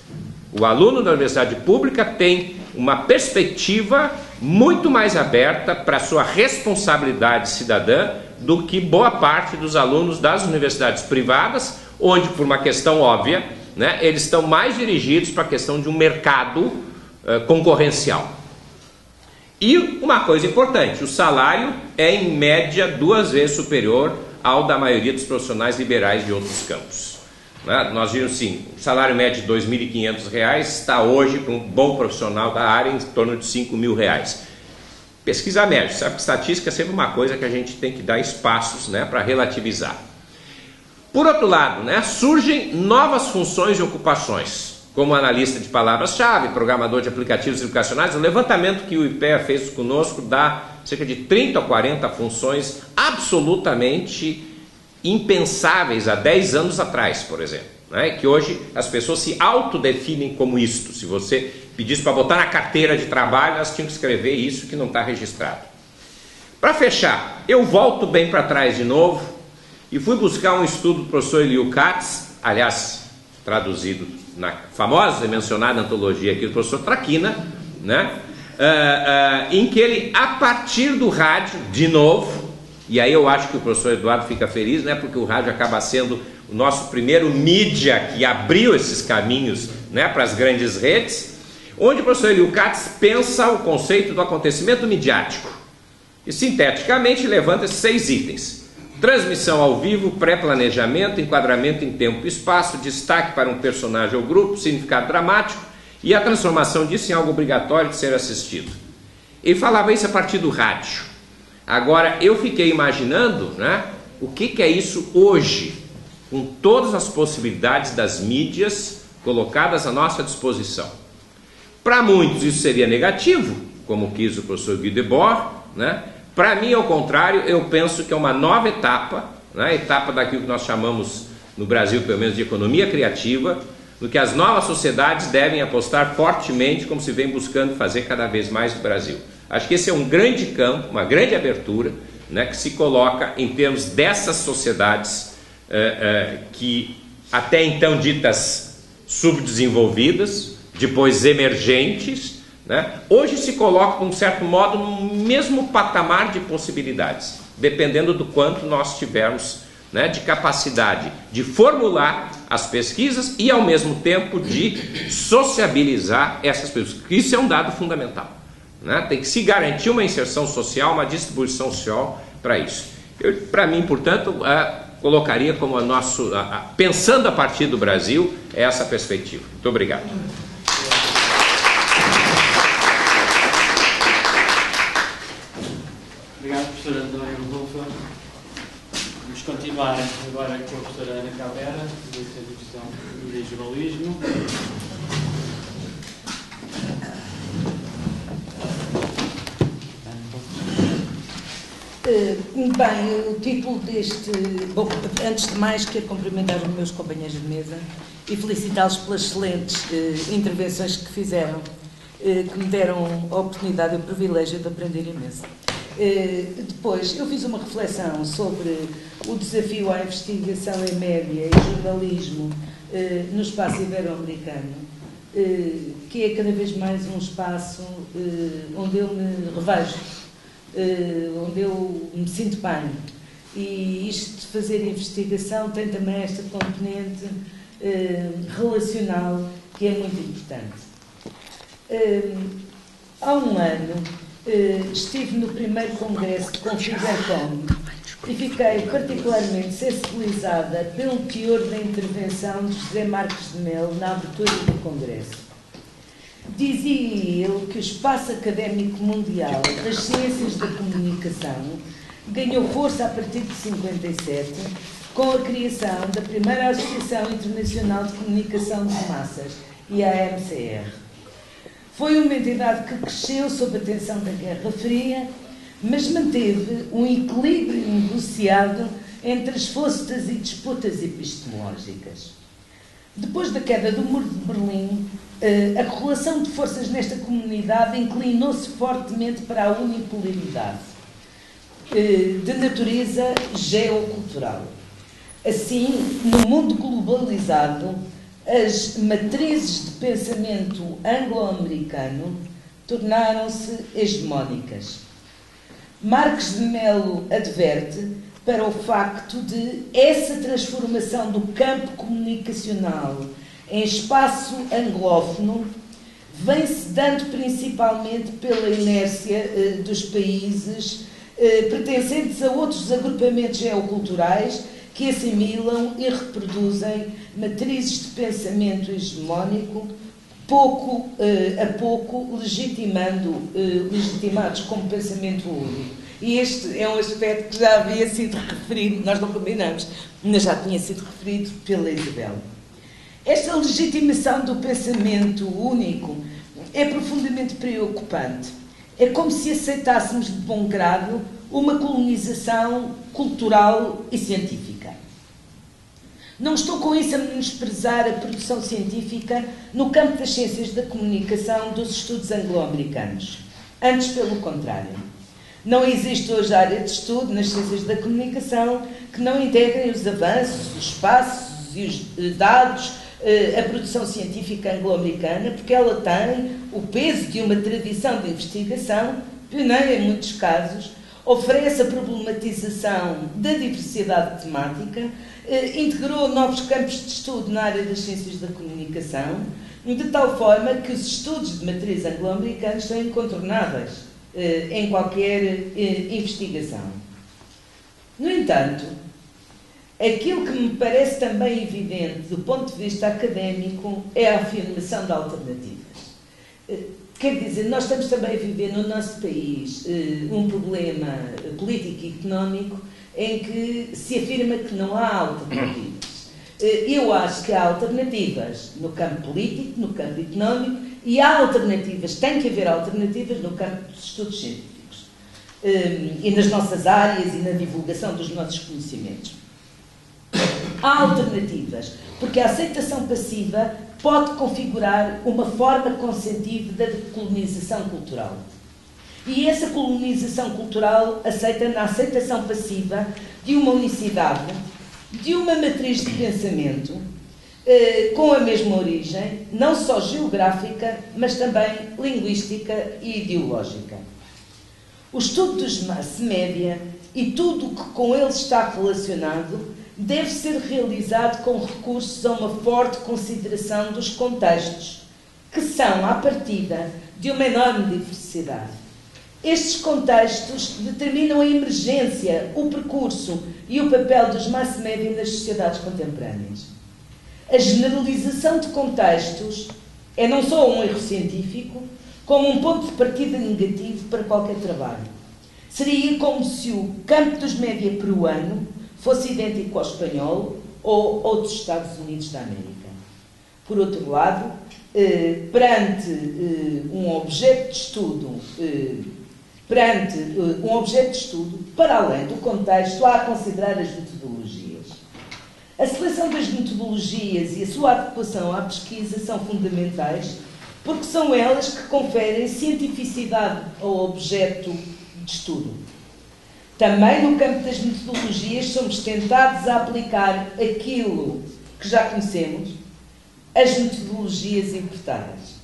O aluno da universidade pública tem uma perspectiva muito mais aberta para a sua responsabilidade cidadã do que boa parte dos alunos das universidades privadas, onde, por uma questão óbvia, né, eles estão mais dirigidos para a questão de um mercado concorrencial. E uma coisa importante, o salário é em média 2 vezes superior ao da maioria dos profissionais liberais de outros campos. Nós vimos sim, o salário médio de R$ 2.500 está hoje para um bom profissional da área em torno de R$ 5.000. Pesquisa média, sabe que estatística é sempre uma coisa que a gente tem que dar espaços, né, para relativizar. Por outro lado, né, surgem novas funções e ocupações, como analista de palavras-chave, programador de aplicativos educacionais. O levantamento que o IPEA fez conosco dá cerca de 30 ou 40 funções absolutamente impensáveis há 10 anos atrás, por exemplo, né? Que hoje as pessoas se autodefinem como isto. Se você pedisse para botar na carteira de trabalho, elas tinham que escrever isso que não está registrado. Para fechar, eu volto bem para trás de novo e fui buscar um estudo do professor Eliú Katz, aliás, traduzido na famosa e mencionada antologia aqui do professor Traquina, né? Em que ele, a partir do rádio, de novo, e aí eu acho que o professor Eduardo fica feliz, né? Porque o rádio acaba sendo o nosso primeiro mídia que abriu esses caminhos, né, para as grandes redes, onde o professor Eliú Katz pensa o conceito do acontecimento midiático e sinteticamente levanta esses 6 itens: transmissão ao vivo, pré-planejamento, enquadramento em tempo e espaço, destaque para um personagem ou grupo, significado dramático e a transformação disso em algo obrigatório de ser assistido. Ele falava isso a partir do rádio. Agora, eu fiquei imaginando, né, o que é isso hoje, com todas as possibilidades das mídias colocadas à nossa disposição. Para muitos isso seria negativo, como quis o professor Guy Debord, né? Para mim, ao contrário, eu penso que é uma nova etapa, né, etapa daquilo que nós chamamos no Brasil, pelo menos, de economia criativa, no que as novas sociedades devem apostar fortemente, como se vem buscando fazer cada vez mais no Brasil. Acho que esse é um grande campo, uma grande abertura, né, que se coloca em termos dessas sociedades que até então ditas subdesenvolvidas, depois emergentes, né, hoje se colocam, de um certo modo, no mesmo patamar de possibilidades, dependendo do quanto nós tivermos, né, de capacidade de formular as pesquisas e, ao mesmo tempo, de sociabilizar essas pessoas. Isso é um dado fundamental, né? Tem que se garantir uma inserção social, uma distribuição social para isso. Para mim, portanto, colocaria como pensando a partir do Brasil, essa perspectiva. Muito obrigado. Obrigado, professora António Rodolfo. Vamos continuar agora com a professora Ana Cabrera, da Divisão de Jornalismo. Bem, o título deste... Bom, antes de mais, quero cumprimentar os meus companheiros de mesa e felicitá-los pelas excelentes intervenções que fizeram, que me deram a oportunidade e o privilégio de aprender imenso. Depois, eu fiz uma reflexão sobre o desafio à investigação em média e jornalismo no espaço ibero-americano, que é cada vez mais um espaço onde eu me revejo, onde eu me sinto bem. E isto de fazer investigação tem também esta componente relacional que é muito importante. Há um ano estive no primeiro congresso de Configurcom e fiquei particularmente sensibilizada pelo teor da intervenção de José Marques de Melo na abertura do congresso. Dizia ele que o espaço académico mundial das ciências da comunicação ganhou força a partir de 1957 com a criação da primeira Associação Internacional de Comunicação de Massas, e a AMCR. Foi uma entidade que cresceu sob a tensão da Guerra Fria, mas manteve um equilíbrio negociado entre as forças e disputas epistemológicas. Depois da queda do Muro de Berlim, a correlação de forças nesta comunidade inclinou-se fortemente para a unipolaridade, de natureza geocultural. Assim, no mundo globalizado, as matrizes de pensamento anglo-americano tornaram-se hegemónicas. Marques de Melo adverte para o facto de essa transformação do campo comunicacional em espaço anglófono vem-se dando principalmente pela inércia dos países pertencentes a outros agrupamentos geoculturais que assimilam e reproduzem matrizes de pensamento hegemónico pouco a pouco legitimados como pensamento único E este é um aspecto que já havia sido referido, nós não combinamos, mas já tinha sido referido pela Isabel. Esta legitimação do pensamento único é profundamente preocupante. É como se aceitássemos de bom grado uma colonização cultural e científica. Não estou com isso a menosprezar a produção científica no campo das ciências da comunicação dos estudos anglo-americanos. Antes, pelo contrário. Não existe hoje área de estudo nas ciências da comunicação que não integrem os avanços, os passos e os dados, a produção científica anglo-americana, porque ela tem o peso de uma tradição de investigação, pioneira em muitos casos, oferece a problematização da diversidade temática, integrou novos campos de estudo na área das ciências da comunicação, de tal forma que os estudos de matriz anglo-americana são incontornáveis em qualquer investigação. No entanto, aquilo que me parece também evidente do ponto de vista académico é a afirmação de alternativas. Quer dizer, nós estamos também a viver no nosso país um problema político e económico em que se afirma que não há alternativas. Eu acho que há alternativas no campo político, no campo económico, e há alternativas, tem que haver alternativas no campo dos estudos científicos e nas nossas áreas e na divulgação dos nossos conhecimentos. Há alternativas, porque a aceitação passiva pode configurar uma forma consentida de colonização cultural. E essa colonização cultural aceita na aceitação passiva de uma unicidade, de uma matriz de pensamento, com a mesma origem, não só geográfica, mas também linguística e ideológica. O estudo dos mass média e tudo o que com eles está relacionado deve ser realizado com recursos a uma forte consideração dos contextos, que são, à partida, de uma enorme diversidade. Estes contextos determinam a emergência, o percurso e o papel dos mass média nas sociedades contemporâneas. A generalização de contextos é não só um erro científico, como um ponto de partida negativo para qualquer trabalho. Seria como se o campo dos média peruano fosse idêntico ao espanhol ou outros Estados Unidos da América. Por outro lado, perante um objeto de estudo, para além do contexto, há a considerar as metodologias. A seleção das metodologias e a sua adequação à pesquisa são fundamentais, porque são elas que conferem cientificidade ao objeto de estudo. Também no campo das metodologias somos tentados a aplicar aquilo que já conhecemos, as metodologias importadas.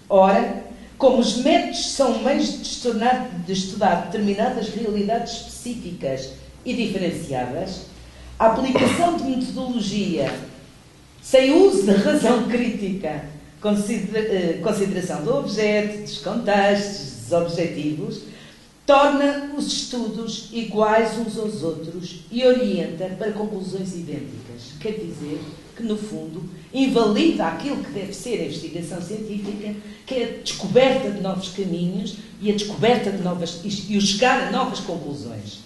Ora, como os métodos são meios de estudar determinadas realidades específicas e diferenciadas, a aplicação de metodologia sem uso da razão crítica, consideração do objeto, dos contextos, dos objetivos, torna os estudos iguais uns aos outros e orienta para conclusões idênticas. Quer dizer que, no fundo, invalida aquilo que deve ser a investigação científica, que é a descoberta de novos caminhos e a descoberta de e o chegar a novas conclusões.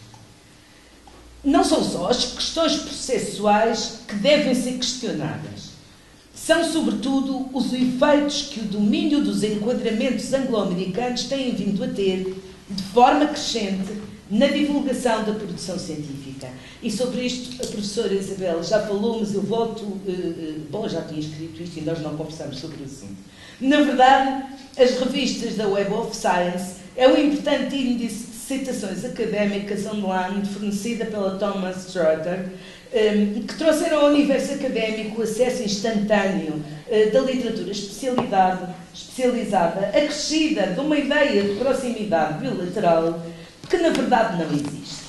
Não são só as questões processuais que devem ser questionadas. São, sobretudo, os efeitos que o domínio dos enquadramentos anglo-americanos tem vindo a ter, de forma crescente, na divulgação da produção científica. E sobre isto a professora Isabel já falou, mas eu volto... Bom, já tinha escrito isto e nós não conversamos sobre o assunto. Na verdade, as revistas da Web of Science é um importante índice de citações académicas online fornecida pela Thomas Schroeder, que trouxeram ao universo académico o acesso instantâneo da literatura especializada, acrescida de uma ideia de proximidade bilateral que, na verdade, não existe.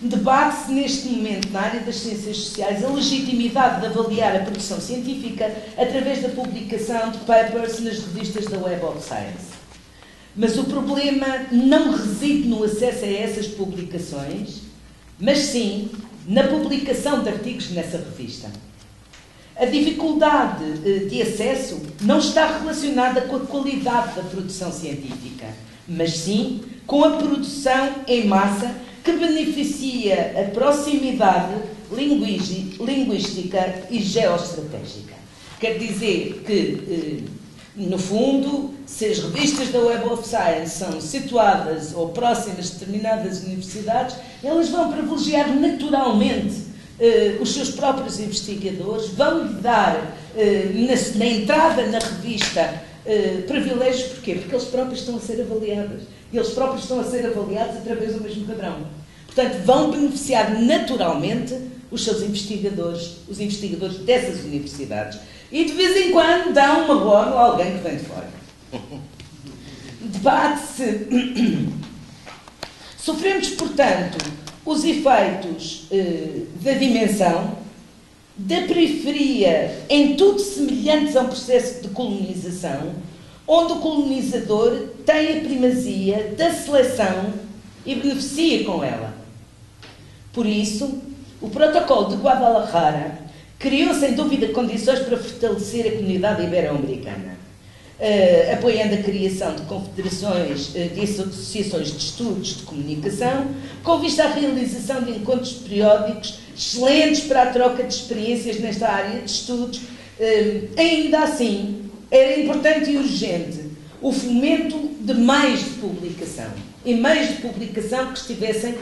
Debate-se neste momento na área das ciências sociais a legitimidade de avaliar a produção científica através da publicação de papers nas revistas da Web of Science. Mas o problema não reside no acesso a essas publicações, mas sim na publicação de artigos nessa revista. A dificuldade de acesso não está relacionada com a qualidade da produção científica, mas sim com a produção em massa que beneficia a proximidade linguística e geoestratégica. Quer dizer que, no fundo, se as revistas da Web of Science são situadas ou próximas de determinadas universidades, elas vão privilegiar naturalmente os seus próprios investigadores, vão-lhe dar, na entrada na revista, privilégios. Porquê? Porque eles próprios estão a ser avaliados. E eles próprios estão a ser avaliados através do mesmo padrão. Portanto, vão beneficiar naturalmente os seus investigadores, os investigadores dessas universidades. E de vez em quando dão uma borla a alguém que vem de fora. Debate-se. Sofremos, portanto, os efeitos da dimensão, da periferia, em tudo semelhantes a um processo de colonização, onde o colonizador tem a primazia da seleção e beneficia com ela. Por isso, o Protocolo de Guadalajara criou, sem dúvida, condições para fortalecer a comunidade ibero-americana, apoiando a criação de confederações, de associações de estudos de comunicação, com vista à realização de encontros periódicos excelentes para a troca de experiências nesta área de estudos. Ainda assim, era importante e urgente o fomento de meios de publicação, e meios de publicação que estivessem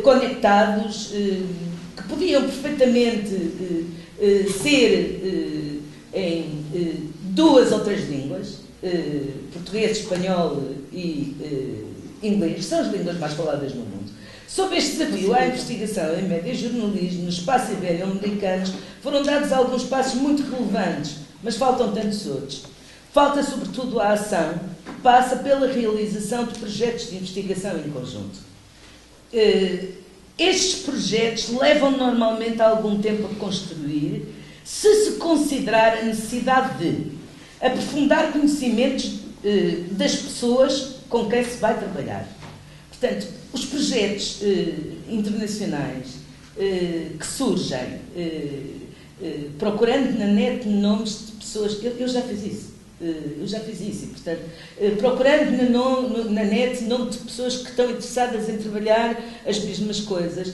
conectados, que podiam perfeitamente ser em 2 ou 3 línguas, português, espanhol e inglês, que são as línguas mais faladas no mundo. Sob este desafio à investigação em média e jornalismo no espaço ibero-americano foram dados alguns passos muito relevantes, mas faltam tantos outros. Falta, sobretudo, a ação que passa pela realização de projetos de investigação em conjunto. Estes projetos levam normalmente algum tempo a construir, se considerar a necessidade de aprofundar conhecimentos das pessoas com quem se vai trabalhar. Portanto, os projetos internacionais que surgem, procurando na net nomes de pessoas, eu já fiz isso. E, portanto, procurando na net nome de pessoas que estão interessadas em trabalhar as mesmas coisas.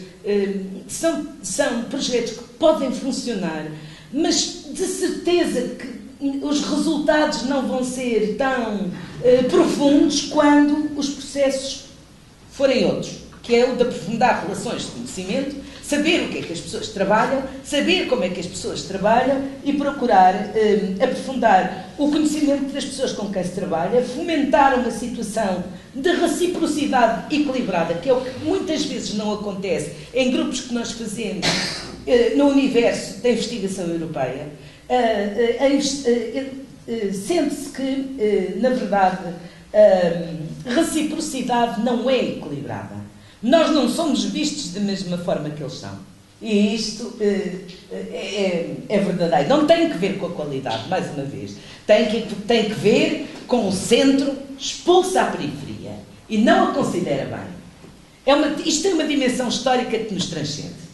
São projetos que podem funcionar, mas de certeza que os resultados não vão ser tão profundos quando os processos forem outros, que é o de aprofundar relações de conhecimento, saber o que é que as pessoas trabalham, saber como é que as pessoas trabalham e procurar aprofundar o conhecimento das pessoas com quem se trabalha, fomentar uma situação de reciprocidade equilibrada, que é o que muitas vezes não acontece em grupos que nós fazemos no universo da investigação europeia. Sente-se que, na verdade, a reciprocidade não é equilibrada. Nós não somos vistos da mesma forma que eles são. E isto é verdadeiro. Não tem que ver com a qualidade, mais uma vez. Tem que ver com o centro expulso à periferia e não a considera bem. Isto é uma dimensão histórica que nos transcende.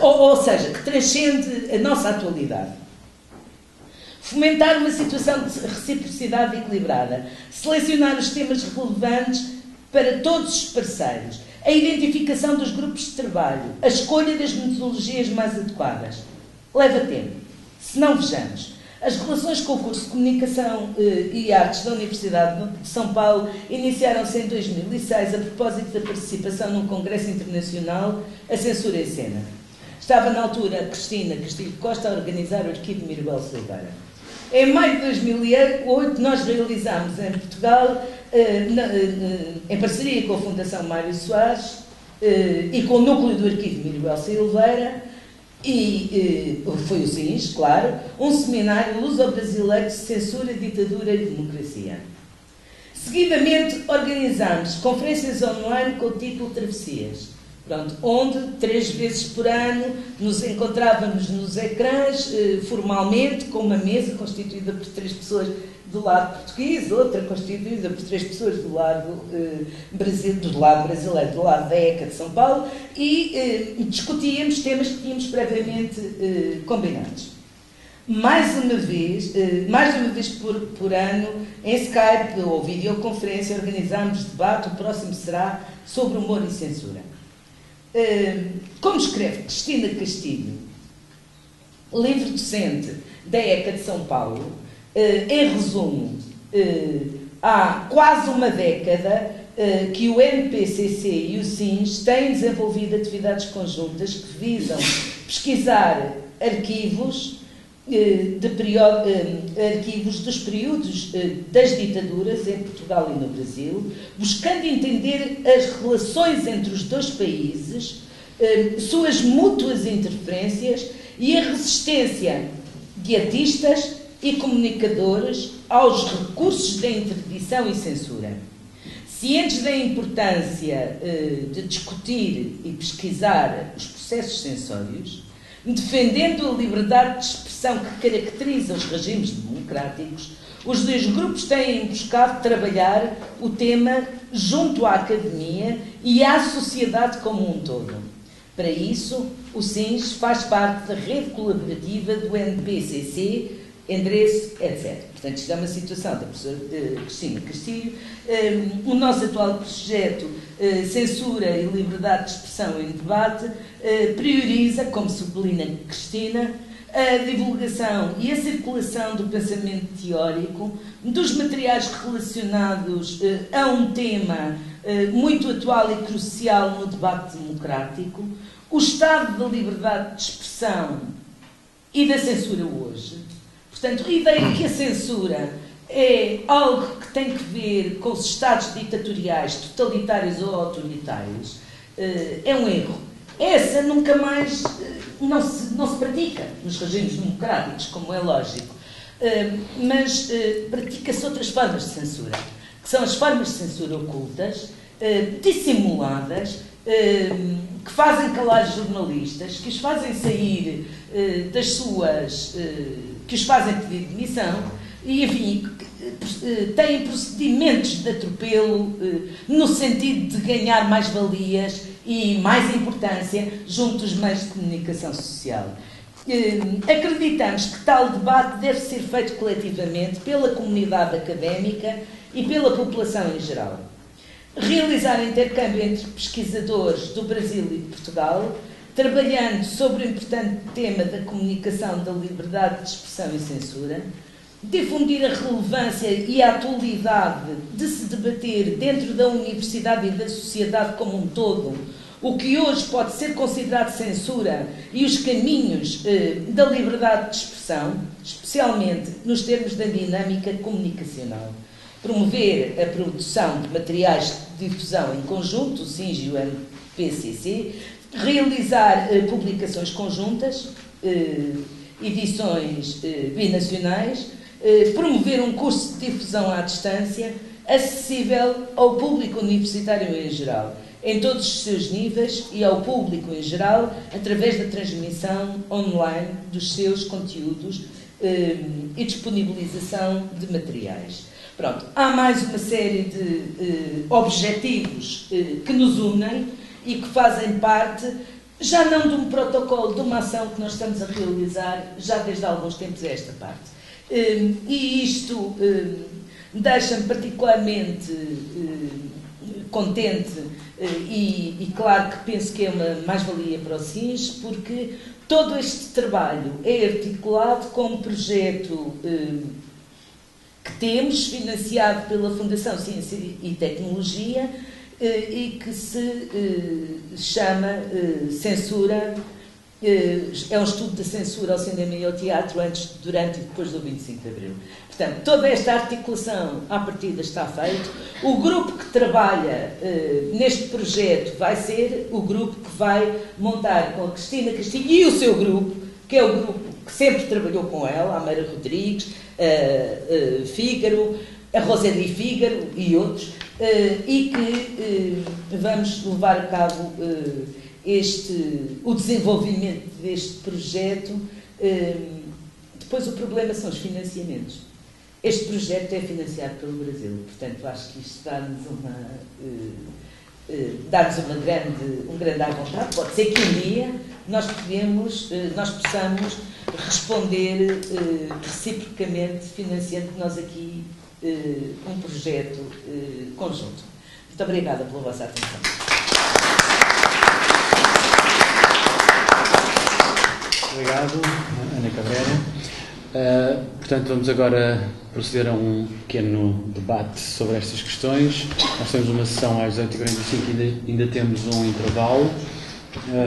Ou seja, que transcende a nossa atualidade. Fomentar uma situação de reciprocidade equilibrada, selecionar os temas relevantes para todos os parceiros, a identificação dos grupos de trabalho, a escolha das metodologias mais adequadas. Leva tempo. Se não, vejamos. As relações com o curso de Comunicação e Artes da Universidade de São Paulo iniciaram-se em 2006 a propósito da participação num congresso internacional, A Censura em Cena. Estava na altura Cristina Castilho Costa a organizar o arquivo Mirabel Silveira. Em maio de 2008 nós realizámos em Portugal, em parceria com a Fundação Mário Soares e com o núcleo do arquivo Mirabel Silveira, e foi o SINS, claro, um seminário luso-brasileiro de censura, ditadura e democracia. Seguidamente organizámos conferências online com o título Travessias, onde 3 vezes por ano nos encontrávamos nos ecrãs, formalmente, com uma mesa constituída por 3 pessoas do lado português, outra constituída por 3 pessoas do lado brasileiro, do lado da ECA de São Paulo, e discutíamos temas que tínhamos previamente combinados. mais uma vez por ano, em Skype ou videoconferência, organizamos debate. O próximo será sobre humor e censura. Como escreve Cristina Castilho, livre docente da ECA de São Paulo, em resumo, há quase uma década que o NPCC e o SINS têm desenvolvido atividades conjuntas que visam pesquisar arquivos arquivos dos períodos das ditaduras em Portugal e no Brasil, buscando entender as relações entre os dois países, suas mútuas interferências e a resistência de artistas e comunicadores aos recursos da interdição e censura. Cientes da importância de discutir e pesquisar os processos censórios, defendendo a liberdade de expressão que caracteriza os regimes democráticos, os dois grupos têm buscado trabalhar o tema junto à academia e à sociedade como um todo. Para isso, o SINS faz parte da rede colaborativa do NPCC, endereço, etc. Portanto, isto é uma situação da professora Cristina Castilho. O nosso atual projeto Censura e Liberdade de Expressão em Debate prioriza, como sublinha Cristina, a divulgação e a circulação do pensamento teórico, dos materiais relacionados a um tema muito atual e crucial no debate democrático, o estado da liberdade de expressão e da censura hoje. Portanto, a ideia de que a censura é algo que tem que ver com os estados ditatoriais, totalitários ou autoritários, é um erro. Essa nunca mais não se pratica nos regimes democráticos, como é lógico, mas pratica-se outras formas de censura, que são as formas de censura ocultas, dissimuladas, que fazem calar jornalistas, que os fazem sair das suas... que os fazem pedir demissão e, enfim, têm procedimentos de atropelo no sentido de ganhar mais valias e mais importância junto dos meios de comunicação social. Acreditamos que tal debate deve ser feito coletivamente pela comunidade académica e pela população em geral. Realizar intercâmbio entre pesquisadores do Brasil e de Portugal, trabalhando sobre o importante tema da comunicação, da liberdade de expressão e censura, difundir a relevância e a atualidade de se debater dentro da universidade e da sociedade como um todo o que hoje pode ser considerado censura e os caminhos da liberdade de expressão, especialmente nos termos da dinâmica comunicacional. Promover a produção de materiais de difusão em conjunto, o SINS e o NPCC, realizar publicações conjuntas, edições binacionais, promover um curso de difusão à distância, acessível ao público universitário em geral, em todos os seus níveis e ao público em geral, através da transmissão online dos seus conteúdos e disponibilização de materiais. Pronto, há mais uma série de objetivos que nos unem e que fazem parte, já não de um protocolo, de uma ação que nós estamos a realizar já desde há alguns tempos esta parte. E isto deixa-me particularmente contente e claro que penso que é uma mais-valia para o SINS, porque todo este trabalho é articulado com um projeto que temos, financiado pela Fundação Ciência e Tecnologia, e que se chama Censura, é um estudo da censura ao cinema e ao teatro antes, durante e depois do 25 de Abril. Portanto, toda esta articulação à partida está feita. O grupo que trabalha neste projeto vai ser o grupo que vai montar com a Cristina Castilho e o seu grupo, que é o grupo que sempre trabalhou com ela, a Meira Rodrigues, a Fígaro, a Roseli Fígaro e outros, e que vamos levar a cabo o desenvolvimento deste projeto. Depois o problema são os financiamentos. Este projeto é financiado pelo Brasil, portanto acho que isto dá-nos dar-nos um grande à vontade. Pode ser que um dia nós possamos responder reciprocamente, financiando nós aqui um projeto conjunto. Muito obrigada pela vossa atenção. Obrigado, Ana Cabrera. Portanto, vamos agora proceder a um pequeno debate sobre estas questões. Nós temos uma sessão às 18h45 e ainda temos um intervalo,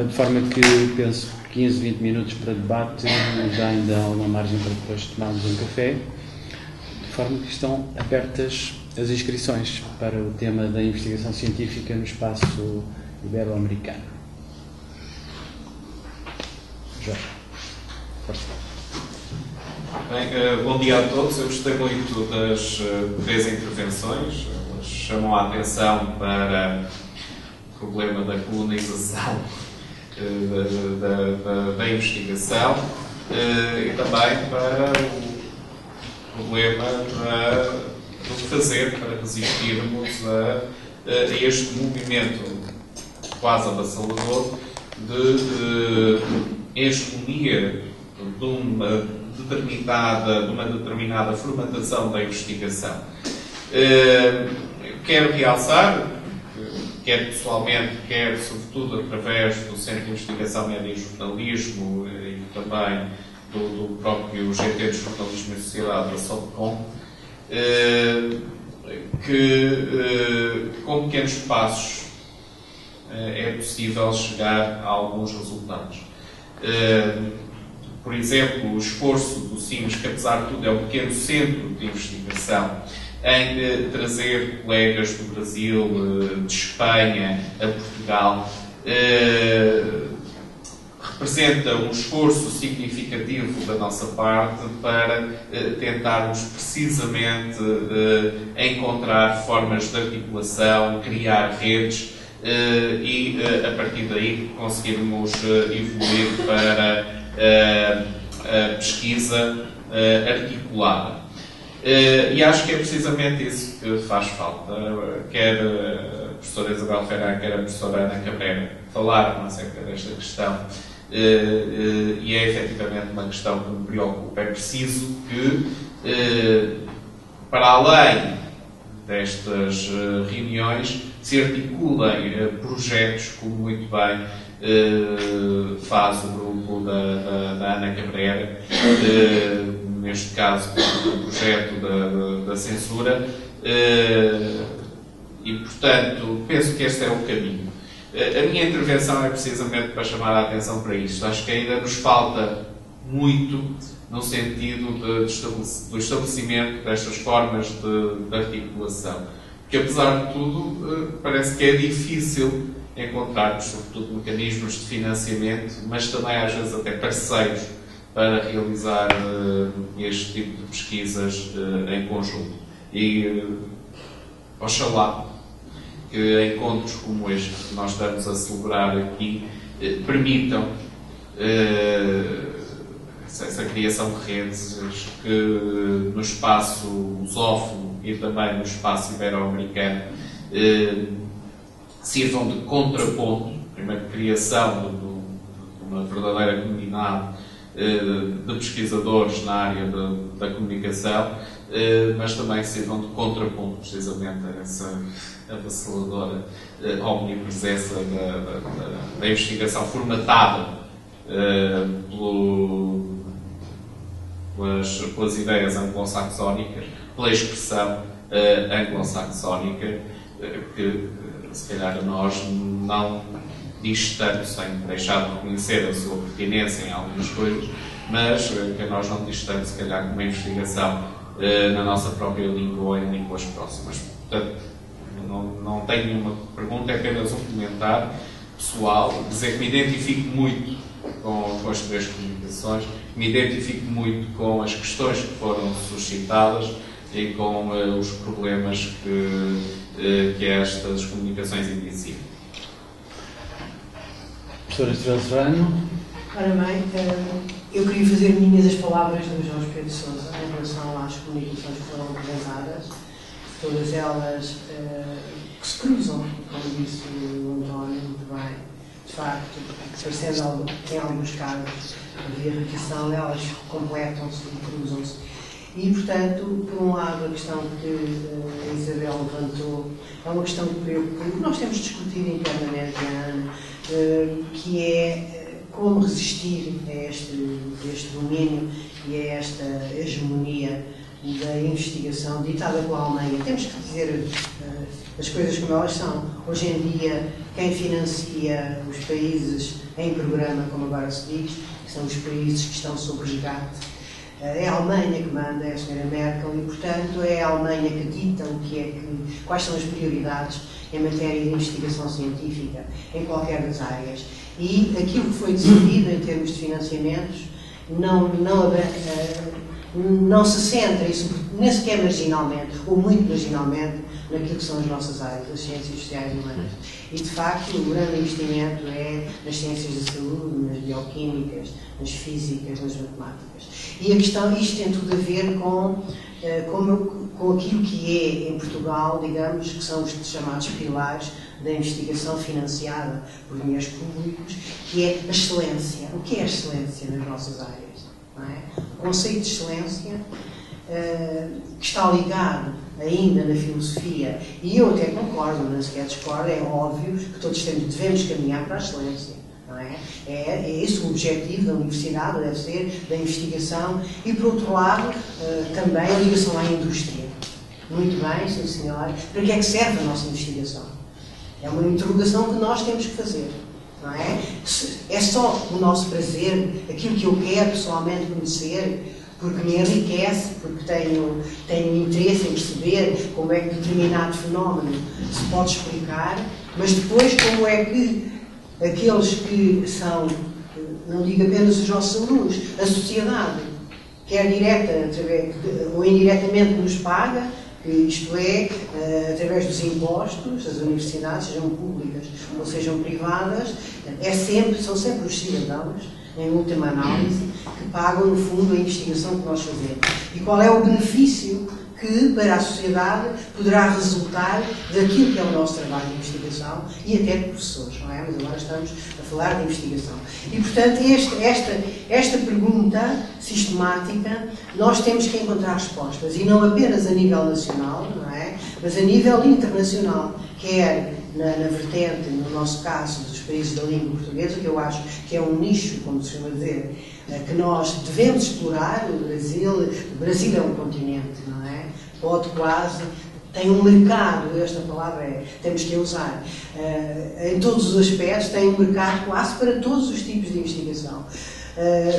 de forma que penso que 15, 20 minutos para debate nos dá ainda alguma margem para depois tomarmos um café, de forma que estão abertas as inscrições para o tema da investigação científica no espaço ibero-americano. Jorge, força. Bem, bom dia a todos. Eu gostei muito das 3 intervenções. Elas chamam a atenção para o problema da colonização da investigação e também para o problema do que fazer para resistirmos a este movimento quase avassalador de hegemonia de uma determinada formatação da investigação. Quero realçar, quer pessoalmente, quer sobretudo através do Centro de Investigação Média e Jornalismo e também do próprio GT de Jornalismo e Sociedade da SOPCOM, que com pequenos passos é possível chegar a alguns resultados. Por exemplo, o esforço do CIMES, que apesar de tudo é um pequeno centro de investigação, em trazer colegas do Brasil, de Espanha a Portugal, representa um esforço significativo da nossa parte para tentarmos precisamente encontrar formas de articulação, criar redes e, a partir daí, conseguirmos evoluir para a pesquisa articulada. E acho que é precisamente isso que faz falta. Quer a professora Isabel Ferreira, quer a professora Ana Cabrera falaram acerca desta questão, e é efetivamente uma questão que me preocupa. É preciso que, para além destas reuniões, se articulem projetos, como muito bem faz o grupo da Ana Cabrera, neste caso o projeto da censura, e portanto penso que este é o caminho. A minha intervenção é precisamente para chamar a atenção para isto. Acho que ainda nos falta muito no sentido do estabelecimento destas formas de articulação, porque apesar de tudo parece que é difícil encontrarmos, sobretudo, mecanismos de financiamento, mas também às vezes até parceiros para realizar este tipo de pesquisas em conjunto. E oxalá que encontros como este que nós estamos a celebrar aqui permitam essa criação de redes que no espaço lusófono e também no espaço ibero-americano sirvam de contraponto, primeiro, criação de uma verdadeira comunidade de pesquisadores na área da comunicação, mas também sirvam de contraponto, precisamente, a essa avassaladora omnipresença da investigação formatada pelas ideias anglo-saxónicas, pela expressão anglo-saxónica, que se calhar a nós não diz tanto, sem deixar de reconhecer a sua pertinência em algumas coisas, mas que a nós não diz tanto, se calhar, como a investigação na nossa própria língua ou em línguas próximas. Portanto, não tenho nenhuma pergunta, é apenas um comentário pessoal, dizer que me identifico muito com as 3 comunicações, me identifico muito com as questões que foram suscitadas e com os problemas que estas comunicações indiciam. Professora Estrela Serrano. Ora bem, eu queria fazer minhas as palavras do Jorge Pedro Sousa em relação às comunicações que foram apresentadas, todas elas se cruzam, como disse o António, muito bem. De facto, parecendo em alguns casos havia repetição, elas completam-se e cruzam-se. E, portanto, por um lado, a questão que a Isabel levantou é uma questão que preocupa, que nós temos discutido internamente, Ana, que é como resistir a este domínio e a esta hegemonia da investigação ditada pela Alemanha. Temos que dizer as coisas como elas são. Hoje em dia, quem financia os países em programa, como agora se diz, que são os países que estão sob resgate, é a Alemanha que manda, é a Sra. Merkel, e, portanto, é a Alemanha que dita quais são as prioridades em matéria de investigação científica, em qualquer das áreas. E aquilo que foi decidido em termos de financiamentos não se centra, isso nem sequer marginalmente, ou muito marginalmente, naquilo que são as nossas áreas, as ciências sociais e humanas. E, de facto, o grande investimento é nas ciências da saúde, nas bioquímicas, nas físicas, nas matemáticas. E a questão, isto tem tudo a ver com aquilo que é, em Portugal, digamos, que são os chamados pilares da investigação financiada por dinheiros públicos, que é a excelência. O que é a excelência nas nossas áreas? Não é? O conceito de excelência que está ligado ainda na filosofia, e eu até concordo, não sequer discordo, é óbvio que todos devemos caminhar para a excelência. Não é? É esse o objetivo da universidade, deve ser, da investigação, e, por outro lado, também a ligação à indústria. Muito bem, sim senhor. Para que é que serve a nossa investigação? É uma interrogação que nós temos que fazer. Não é? É só o nosso prazer, aquilo que eu quero pessoalmente conhecer, porque me enriquece, porque tenho interesse em perceber como é que determinado fenómeno se pode explicar, mas depois como é que aqueles que são, não digo apenas os nossos alunos, a sociedade, quer direta ou indiretamente nos paga, isto é, através dos impostos, as universidades, sejam públicas ou sejam privadas, são sempre os cidadãos, em última análise, que pagam, no fundo, a investigação que nós fazemos. E qual é o benefício que, para a sociedade, poderá resultar daquilo que é o nosso trabalho de investigação e até de professores, não é? Mas agora estamos a falar de investigação. E, portanto, esta pergunta sistemática, nós temos que encontrar respostas, e não apenas a nível nacional, não é? Mas a nível internacional, quer na vertente, no nosso caso, dos países da língua portuguesa, que eu acho que é um nicho, como se chama dizer, que nós devemos explorar. O Brasil é um continente, não é? Pode quase, tem um mercado, esta palavra temos que a usar, em todos os aspectos, tem um mercado quase para todos os tipos de investigação.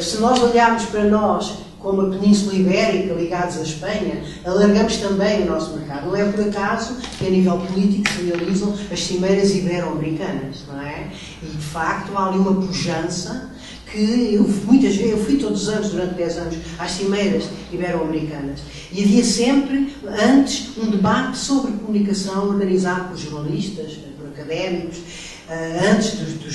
Se nós olharmos para nós como a Península Ibérica, ligados à Espanha, alargamos também o nosso mercado. Não é por acaso que, a nível político, se realizam as cimeiras ibero-americanas, não é? E, de facto, há ali uma pujança que eu fui todos os anos, durante 10 anos, às cimeiras ibero-americanas. E havia sempre, antes, um debate sobre comunicação organizado por jornalistas, por académicos, antes do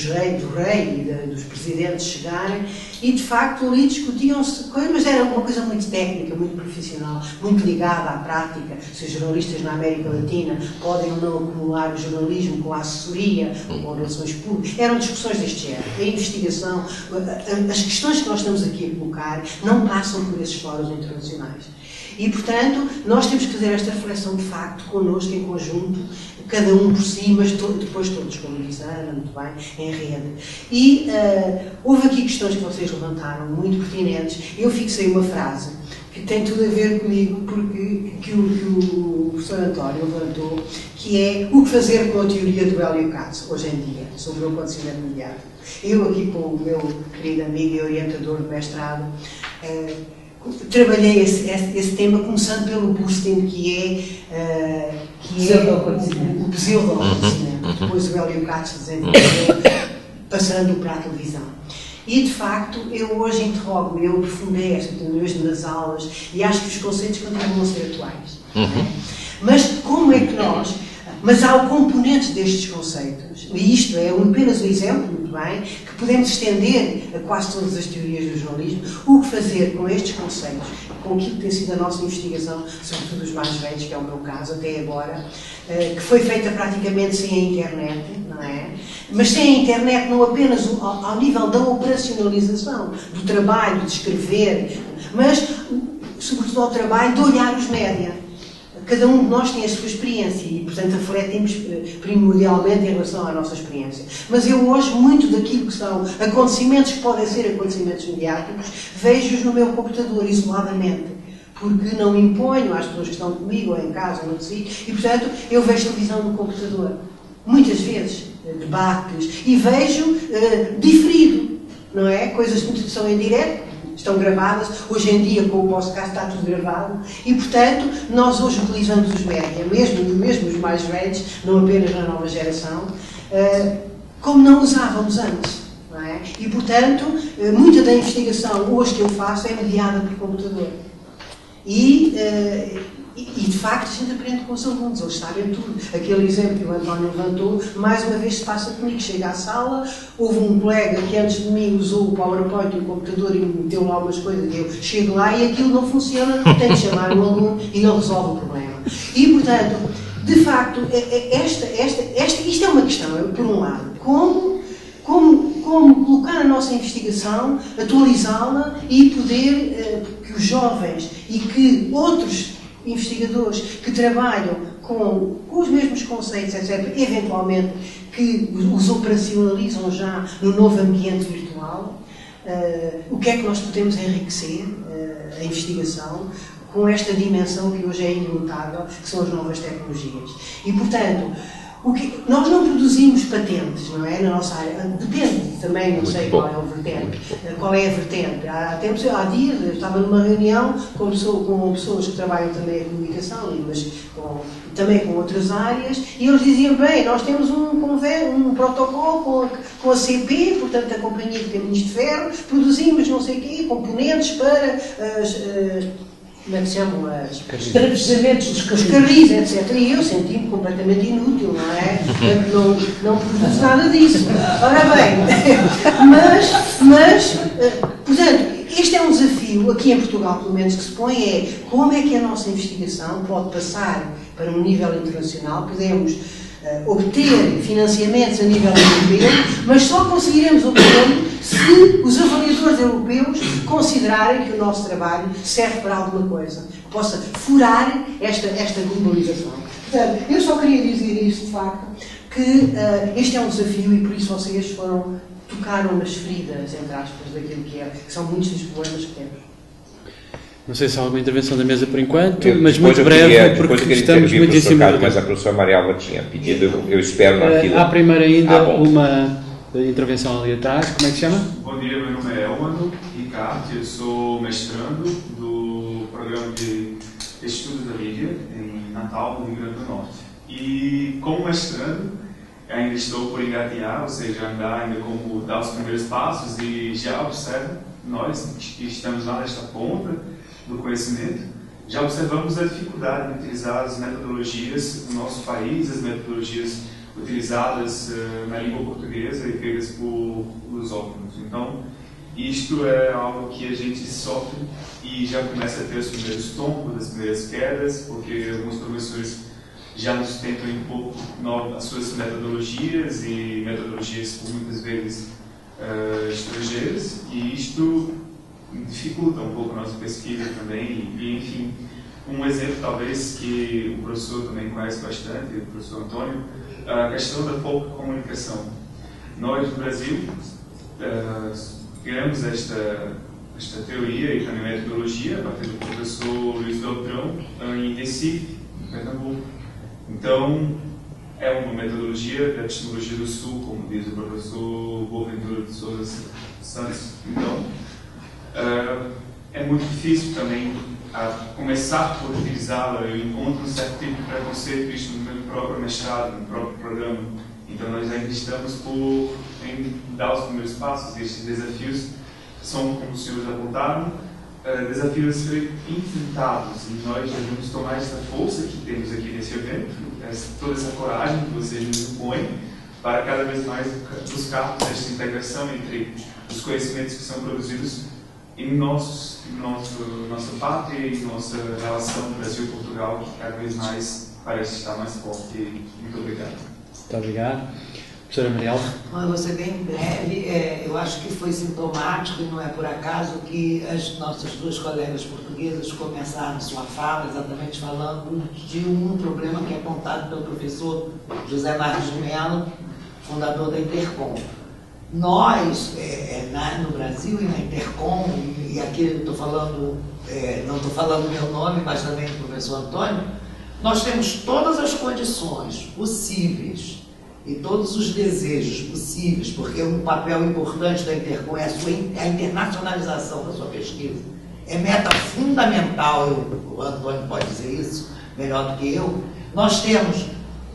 rei e dos presidentes chegarem, e de facto ali discutiam-se coisas, mas era uma coisa muito técnica, muito profissional, muito ligada à prática. Se os jornalistas na América Latina podem ou não acumular o jornalismo com a assessoria, com relações públicas, eram discussões deste género. A investigação, as questões que nós estamos aqui a colocar não passam por esses fóruns internacionais. E, portanto, nós temos que fazer esta reflexão de facto connosco, em conjunto, cada um por si, mas depois todos, como disse a Ana, muito bem, em rede. E houve aqui questões que vocês levantaram, muito pertinentes. Eu fixei uma frase que tem tudo a ver comigo, porque que o professor António levantou, que é o que fazer com a teoria do Hélio Katz, hoje em dia, sobre o acontecimento mediático. Eu aqui com o meu querido amigo e orientador de mestrado, trabalhei esse tema, começando pelo boosting, que é o pseudo-acontecimento. Depois o Hélio Katz desenvolveu, passando para a televisão. E, de facto, eu hoje interrogo-me, eu aprofundei esta mesmo nas aulas, e acho que os conceitos continuam a ser atuais. Mas como é que nós... Mas há o componente destes conceitos, e isto é apenas um exemplo, muito bem, que podemos estender a quase todas as teorias do jornalismo. O que fazer com estes conceitos, com aquilo que tem sido a nossa investigação, sobretudo os mais velhos, que é o meu caso até agora, que foi feita praticamente sem a internet, não é? Mas sem a internet não apenas ao nível da operacionalização, do trabalho, de escrever, mas sobretudo ao trabalho de olhar os média. Cada um de nós tem a sua experiência e, portanto, refletimos primordialmente em relação à nossa experiência. Mas eu hoje, muito daquilo que são acontecimentos que podem ser acontecimentos mediáticos, vejo-os no meu computador, isoladamente. Porque não imponho às pessoas que estão comigo, ou em casa, ou no sítio, e, portanto, eu vejo televisão no computador. Muitas vezes, debates, e vejo diferido, não é? Coisas que são em direto, estão gravadas, hoje em dia com o podcast está tudo gravado e, portanto, nós hoje utilizamos os média, mesmo os mais velhos, não apenas na nova geração, como não usávamos antes, não é? E, portanto, muita da investigação hoje que eu faço é mediada por computador. E de facto, a gente aprende com os alunos, eles sabem tudo. Aquele exemplo que o António levantou, mais uma vez se passa comigo. Chega à sala, houve um colega que antes de mim usou o PowerPoint e o computador e meteu lá umas coisas, e eu chego lá e aquilo não funciona, tenho que chamar o aluno e ele resolve o problema. E, portanto, de facto, isto é uma questão, por um lado, como colocar a nossa investigação, atualizá-la e poder que os jovens e que outros investigadores que trabalham com os mesmos conceitos, etc., eventualmente que os operacionalizam já no novo ambiente virtual, o que é que nós podemos enriquecer a investigação com esta dimensão que hoje é imutável, que são as novas tecnologias. E, portanto, nós não produzimos patentes, não é? Na nossa área. Depende também, não sei qual é o vertente. Qual é a vertente? Há dias eu estava numa reunião com pessoas que trabalham também a comunicação, mas também com outras áreas, e eles diziam, bem, nós temos um protocolo com a CP, portanto a companhia que tem Ministro de Ferro, produzimos não sei o quê, componentes para como é que se chamam? Os travessamentos dos carris, etc. E eu senti-me completamente inútil, não é? Não produzo nada disso. Ora bem, portanto, este é um desafio, aqui em Portugal, pelo menos, que se põe, é como é que a nossa investigação pode passar para um nível internacional. Podemos obter financiamentos a nível europeu, mas só conseguiremos obter se os avaliadores europeus considerarem que o nosso trabalho serve para alguma coisa, que possa furar esta globalização. Portanto, eu só queria dizer isto, de facto, que este é um desafio e por isso vocês tocaram nas feridas, entre aspas, daquilo que são muitos dos problemas que temos. Não sei se há alguma intervenção da mesa por enquanto, mas muito breve, porque estamos muito em cima. Mas a professora Marialva tinha pedido, eu espero naquilo. Há primeiro ainda uma intervenção ali atrás. Como é que se chama? Bom dia, meu nome é Elmano Ricardo, eu sou mestrando do programa de Estudos da Mídia em Natal, no Rio Grande do Norte. E como mestrando, ainda estou por engatear, ou seja, andar ainda como dar os primeiros passos e já observo, nós que estamos lá nesta ponta do conhecimento, já observamos a dificuldade de utilizar as metodologias do nosso país, as metodologias utilizadas na língua portuguesa e feitas por lusófonos. Então, isto é algo que a gente sofre e já começa a ter os primeiros tombos, as primeiras quedas, porque alguns professores já nos tentam impor as suas metodologias e metodologias por muitas vezes estrangeiras, e isto dificulta um pouco a nossa pesquisa também. E enfim, um exemplo talvez que o professor também conhece bastante, o professor Antônio, a questão da pouca comunicação. Nós no Brasil criamos esta teoria e também metodologia a partir do professor Luiz Beltrão em Recife, em Pernambuco. Então, é uma metodologia da epistemologia do Sul, como diz o professor Boaventura de Souza Santos. Então, é muito difícil também começar por utilizá-la. Eu encontro um certo tipo de preconceito, isto no meu próprio mestrado, no próprio programa. Então, nós ainda estamos em dar os primeiros passos. Estes desafios são, como os senhores apontaram, desafios a serem enfrentados, e nós devemos tomar essa força que temos aqui nesse evento, toda essa coragem que vocês nos impõem, para cada vez mais buscarmos esta integração entre os conhecimentos que são produzidos em nossa pátria e nossa relação Brasil-Portugal, que cada vez mais parece estar mais forte. Muito obrigado. Muito obrigado. Professora Mariela. Eu vou ser bem breve. Eu acho que foi sintomático, e não é por acaso, que as nossas duas colegas portuguesas começaram sua fala exatamente falando de um problema que é apontado pelo professor José Marques de Mello, fundador da Intercom. Nós, no Brasil e na Intercom, e aqui eu estou falando, não estou falando meu nome, mas também do professor Antônio, nós temos todas as condições possíveis e todos os desejos possíveis, porque um papel importante da Intercom é a internacionalização da sua pesquisa. É meta fundamental, o Antônio pode dizer isso melhor do que eu. Nós temos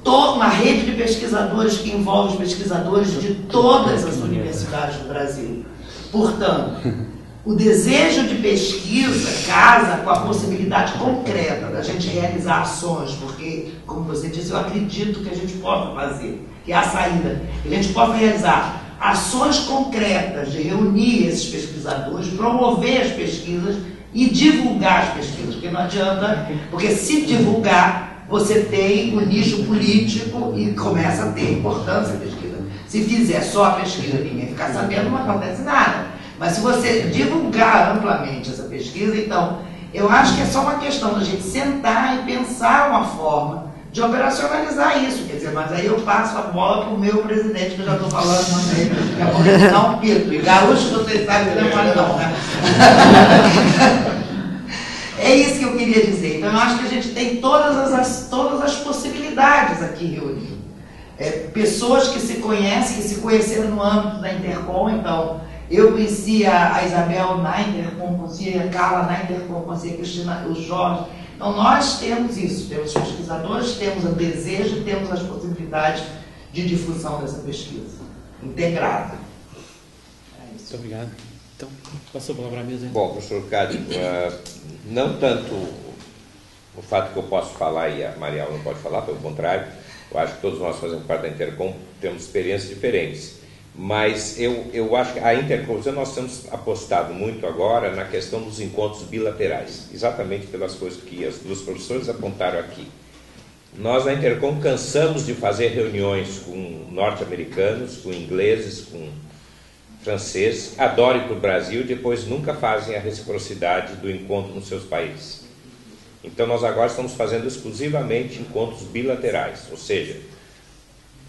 toda uma rede de pesquisadores que envolve os pesquisadores de todas as universidades do Brasil. Portanto, o desejo de pesquisa casa com a possibilidade concreta da gente realizar ações, porque, como você disse, eu acredito que a gente possa fazer, que é a saída, que a gente possa realizar ações concretas de reunir esses pesquisadores, promover as pesquisas e divulgar as pesquisas, porque não adianta, porque se divulgar, você tem o nicho político e começa a ter importância a pesquisa. Se fizer só a pesquisa e ninguém ficar sabendo, não acontece nada. Mas se você divulgar amplamente essa pesquisa, então, eu acho que é só uma questão da gente sentar e pensar uma forma de operacionalizar isso. Quer dizer, mas aí eu passo a bola para o meu presidente, que eu já estou falando também, daqui a pouco ele dá um pito. E gaúcho, vocês sabem que não é mole não, né? É isso que eu queria dizer. Então, eu acho que a gente tem todas as possibilidades aqui reunidas. Pessoas que se conhecem, que se conheceram no âmbito da Intercom. Então, eu conhecia a Isabel na Intercom, conhecia a Carla na Intercom, conhecia a Cristina, o Jorge. Então, nós temos isso. Temos pesquisadores, temos o desejo, temos as possibilidades de difusão dessa pesquisa integrada. É isso. Muito obrigado. Então, passo a palavra à mesa. Bom, professor Cádio, não tanto o fato que eu posso falar e a Mariela não pode falar, pelo contrário, eu acho que todos nós fazemos parte da Intercom, temos experiências diferentes, mas eu acho que a Intercom, nós temos apostado muito agora na questão dos encontros bilaterais, exatamente pelas coisas que as duas professoras apontaram aqui. Nós na Intercom cansamos de fazer reuniões com norte-americanos, com ingleses, com franceses, adoram para o Brasil e depois nunca fazem a reciprocidade do encontro nos seus países. Então nós agora estamos fazendo exclusivamente encontros bilaterais, ou seja,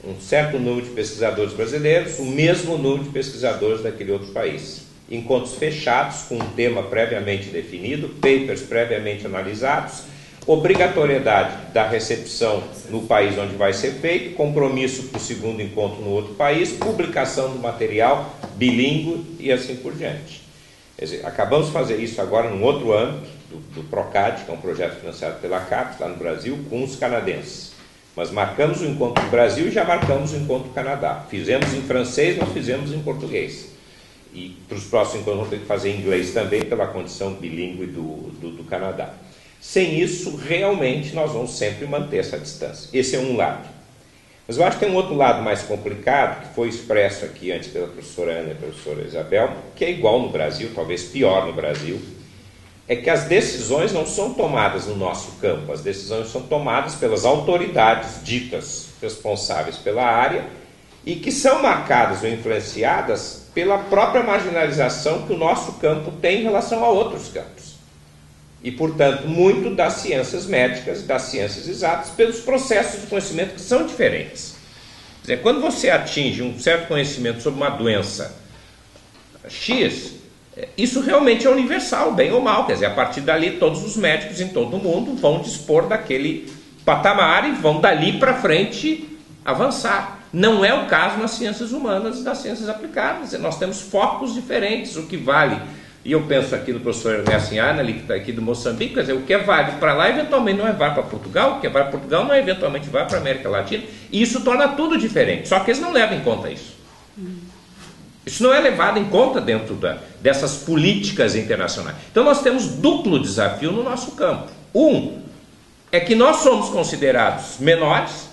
um certo número de pesquisadores brasileiros, o mesmo número de pesquisadores daquele outro país. Encontros fechados, com um tema previamente definido, papers previamente analisados, obrigatoriedade da recepção no país onde vai ser feito, compromisso para o segundo encontro no outro país, publicação do material bilíngue e assim por diante. Quer dizer, acabamos de fazer isso agora num outro âmbito do PROCAD, que é um projeto financiado pela CAPES, lá no Brasil, com os canadenses. Mas marcamos o encontro no Brasil e já marcamos o encontro no Canadá. Fizemos em francês, nós fizemos em português. E para os próximos encontros vamos ter que fazer em inglês também, pela condição bilíngue do Canadá. Sem isso, realmente, nós vamos sempre manter essa distância. Esse é um lado. Mas eu acho que tem um outro lado mais complicado, que foi expresso aqui antes pela professora Ana e pela professora Isabel, que é igual no Brasil, talvez pior no Brasil, é que as decisões não são tomadas no nosso campo, as decisões são tomadas pelas autoridades ditas responsáveis pela área e que são marcadas ou influenciadas pela própria marginalização que o nosso campo tem em relação a outros campos. E, portanto, muito das ciências médicas e das ciências exatas pelos processos de conhecimento que são diferentes. Quer dizer, quando você atinge um certo conhecimento sobre uma doença X, isso realmente é universal, bem ou mal. Quer dizer, a partir dali, todos os médicos em todo o mundo vão dispor daquele patamar e vão dali para frente avançar. Não é o caso nas ciências humanas e nas ciências aplicadas. Quer dizer, nós temos focos diferentes, o que vale. E eu penso aqui no professor Ernesto Anali, que está aqui do Moçambique, quer dizer, o que é válido para lá, eventualmente não é válido para Portugal, o que é válido para Portugal não é eventualmente válido para a América Latina, e isso torna tudo diferente, só que eles não levam em conta isso. Isso não é levado em conta dentro dessas políticas internacionais. Então nós temos duplo desafio no nosso campo. Um, é que nós somos considerados menores,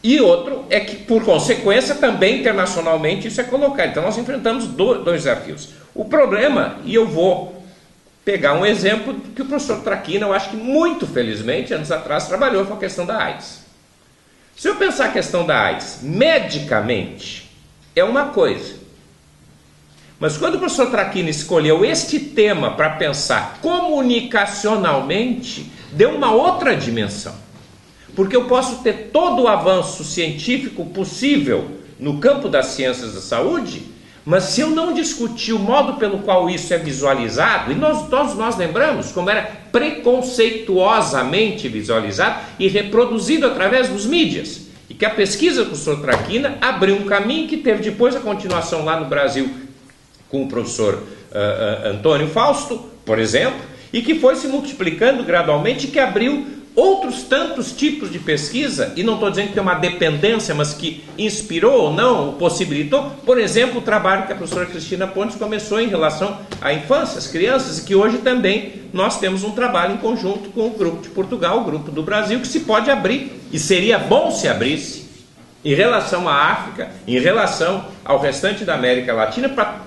E outro é que, por consequência, também internacionalmente isso é colocado. Então nós enfrentamos dois desafios. O problema, e eu vou pegar um exemplo que o professor Traquina, eu acho que muito felizmente, anos atrás, trabalhou com a questão da AIDS. Se eu pensar a questão da AIDS medicamente, é uma coisa. Mas quando o professor Traquina escolheu este tema para pensar comunicacionalmente, deu uma outra dimensão. Porque eu posso ter todo o avanço científico possível no campo das ciências da saúde, mas se eu não discutir o modo pelo qual isso é visualizado, e todos nós lembramos como era preconceituosamente visualizado e reproduzido através dos mídias, e que a pesquisa do professor Traquina abriu um caminho que teve depois a continuação lá no Brasil com o professor Antônio Fausto, por exemplo, e que foi se multiplicando gradualmente e que abriu outros tantos tipos de pesquisa, e não estou dizendo que tem uma dependência, mas que inspirou ou não, possibilitou, por exemplo, o trabalho que a professora Cristina Pontes começou em relação à infância, às crianças, e que hoje também nós temos um trabalho em conjunto com o grupo de Portugal, o grupo do Brasil, que se pode abrir, e seria bom se abrisse, em relação à África, em relação ao restante da América Latina, para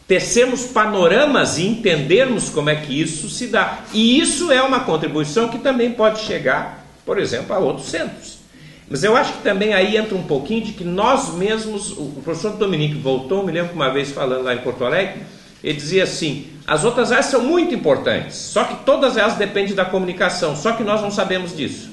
tecermos panoramas e entendermos como é que isso se dá. E isso é uma contribuição que também pode chegar, por exemplo, a outros centros. Mas eu acho que também aí entra um pouquinho de que nós mesmos, o professor Dominique voltou, me lembro que uma vez falando lá em Porto Alegre, ele dizia assim, as outras áreas são muito importantes, só que todas elas dependem da comunicação, só que nós não sabemos disso.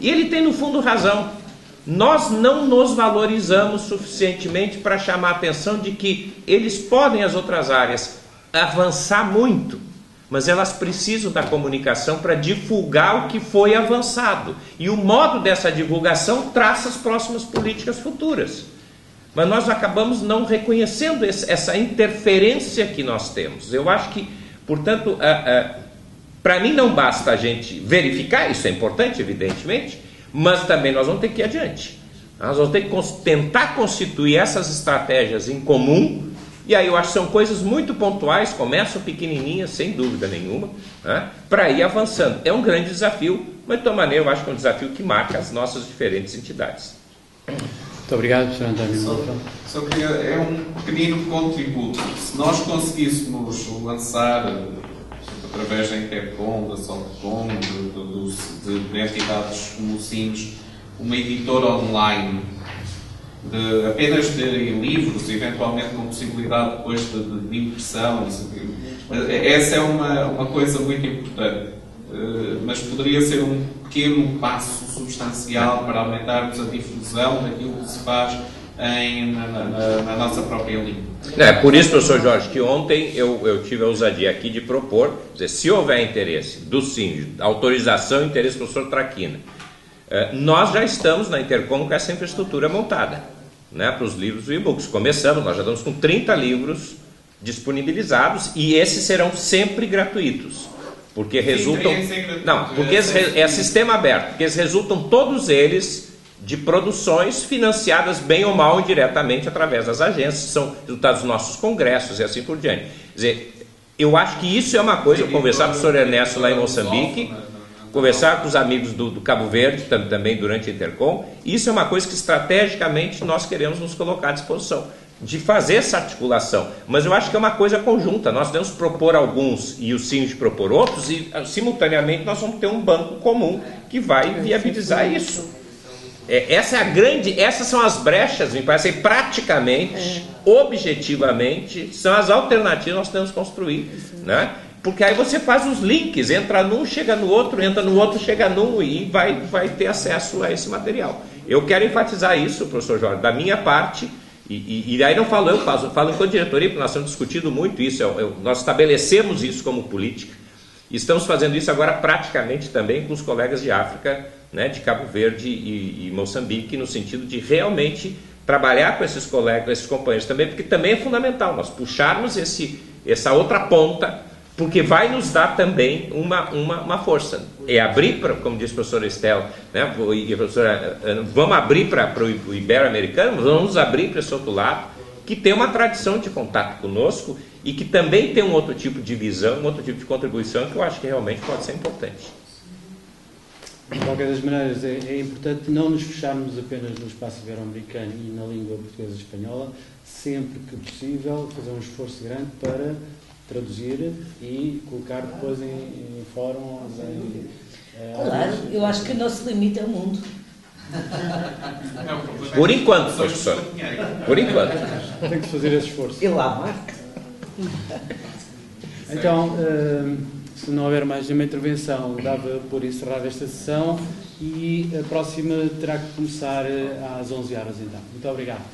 E ele tem no fundo razão. Nós não nos valorizamos suficientemente para chamar a atenção de que eles podem, as outras áreas, avançar muito, mas elas precisam da comunicação para divulgar o que foi avançado. E o modo dessa divulgação traça as próximas políticas futuras. Mas nós acabamos não reconhecendo essa interferência que nós temos. Eu acho que, portanto, para mim não basta a gente verificar, isso é importante, evidentemente, mas também nós vamos ter que ir adiante. Nós vamos ter que tentar constituir essas estratégias em comum, e aí eu acho que são coisas muito pontuais, começam pequenininhas, sem dúvida nenhuma, né, para ir avançando. É um grande desafio, mas de toda maneira eu acho que é um desafio que marca as nossas diferentes entidades. Muito obrigado, professor António. Só queria, é um pequenino contributo. Se nós conseguíssemos lançar, através da Intercom, da Softcom, de entidades como o SINES, uma editora online apenas de livros, eventualmente com possibilidade depois de impressão. Essa é uma coisa muito importante, mas poderia ser um pequeno passo substancial para aumentarmos a difusão daquilo que se faz na nossa própria língua. É por isso, professor Jorge, que ontem eu tive a ousadia aqui de propor, dizer, se houver interesse do SING, autorização e interesse do professor Traquina, nós já estamos na Intercom com essa infraestrutura montada, né, para os livros e e-books. Começamos, nós já estamos com 30 livros disponibilizados e esses serão sempre gratuitos, porque resultam... Não, porque é sistema aberto, porque eles resultam todos eles de produções financiadas bem ou mal indiretamente através das agências, são resultados dos nossos congressos e assim por diante. Quer dizer, eu acho que isso é uma coisa, eu conversar com o professor Ernesto lá em Moçambique, conversar com os amigos do Cabo Verde também durante a Intercom, isso é uma coisa que estrategicamente nós queremos nos colocar à disposição, de fazer essa articulação, mas eu acho que é uma coisa conjunta, nós devemos propor alguns e o SING propor outros e simultaneamente nós vamos ter um banco comum que vai viabilizar isso. Essas são as brechas, me parece, praticamente, objetivamente, são as alternativas que nós temos que construir, né? Porque aí você faz os links, entra num, chega no outro, entra no outro, chega num e vai ter acesso a esse material. Eu quero enfatizar isso, professor Jorge, da minha parte, e aí não falo eu, falo enquanto diretoria, porque nós temos discutido muito isso, nós estabelecemos isso como política, e estamos fazendo isso agora praticamente também com os colegas de África, né, de Cabo Verde e Moçambique, no sentido de realmente trabalhar com esses colegas, com esses companheiros também, porque também é fundamental nós puxarmos essa outra ponta, porque vai nos dar também uma força. É abrir, como disse a professora Estela, né, e a professora, vamos abrir para o ibero-americano, vamos abrir para esse outro lado, que tem uma tradição de contato conosco e que também tem um outro tipo de visão, um outro tipo de contribuição que eu acho que realmente pode ser importante. De qualquer das maneiras, é importante não nos fecharmos apenas no espaço ibero-americano e na língua portuguesa e espanhola, sempre que possível fazer um esforço grande para traduzir e colocar depois em fóruns, Claro, eu acho que o nosso limite é o mundo. Por enquanto, professor. Por enquanto. Tem que fazer esse esforço. E lá, Marte? Então, se não houver mais nenhuma intervenção, dava por encerrada esta sessão e a próxima terá que começar às 11 horas, então. Muito obrigado.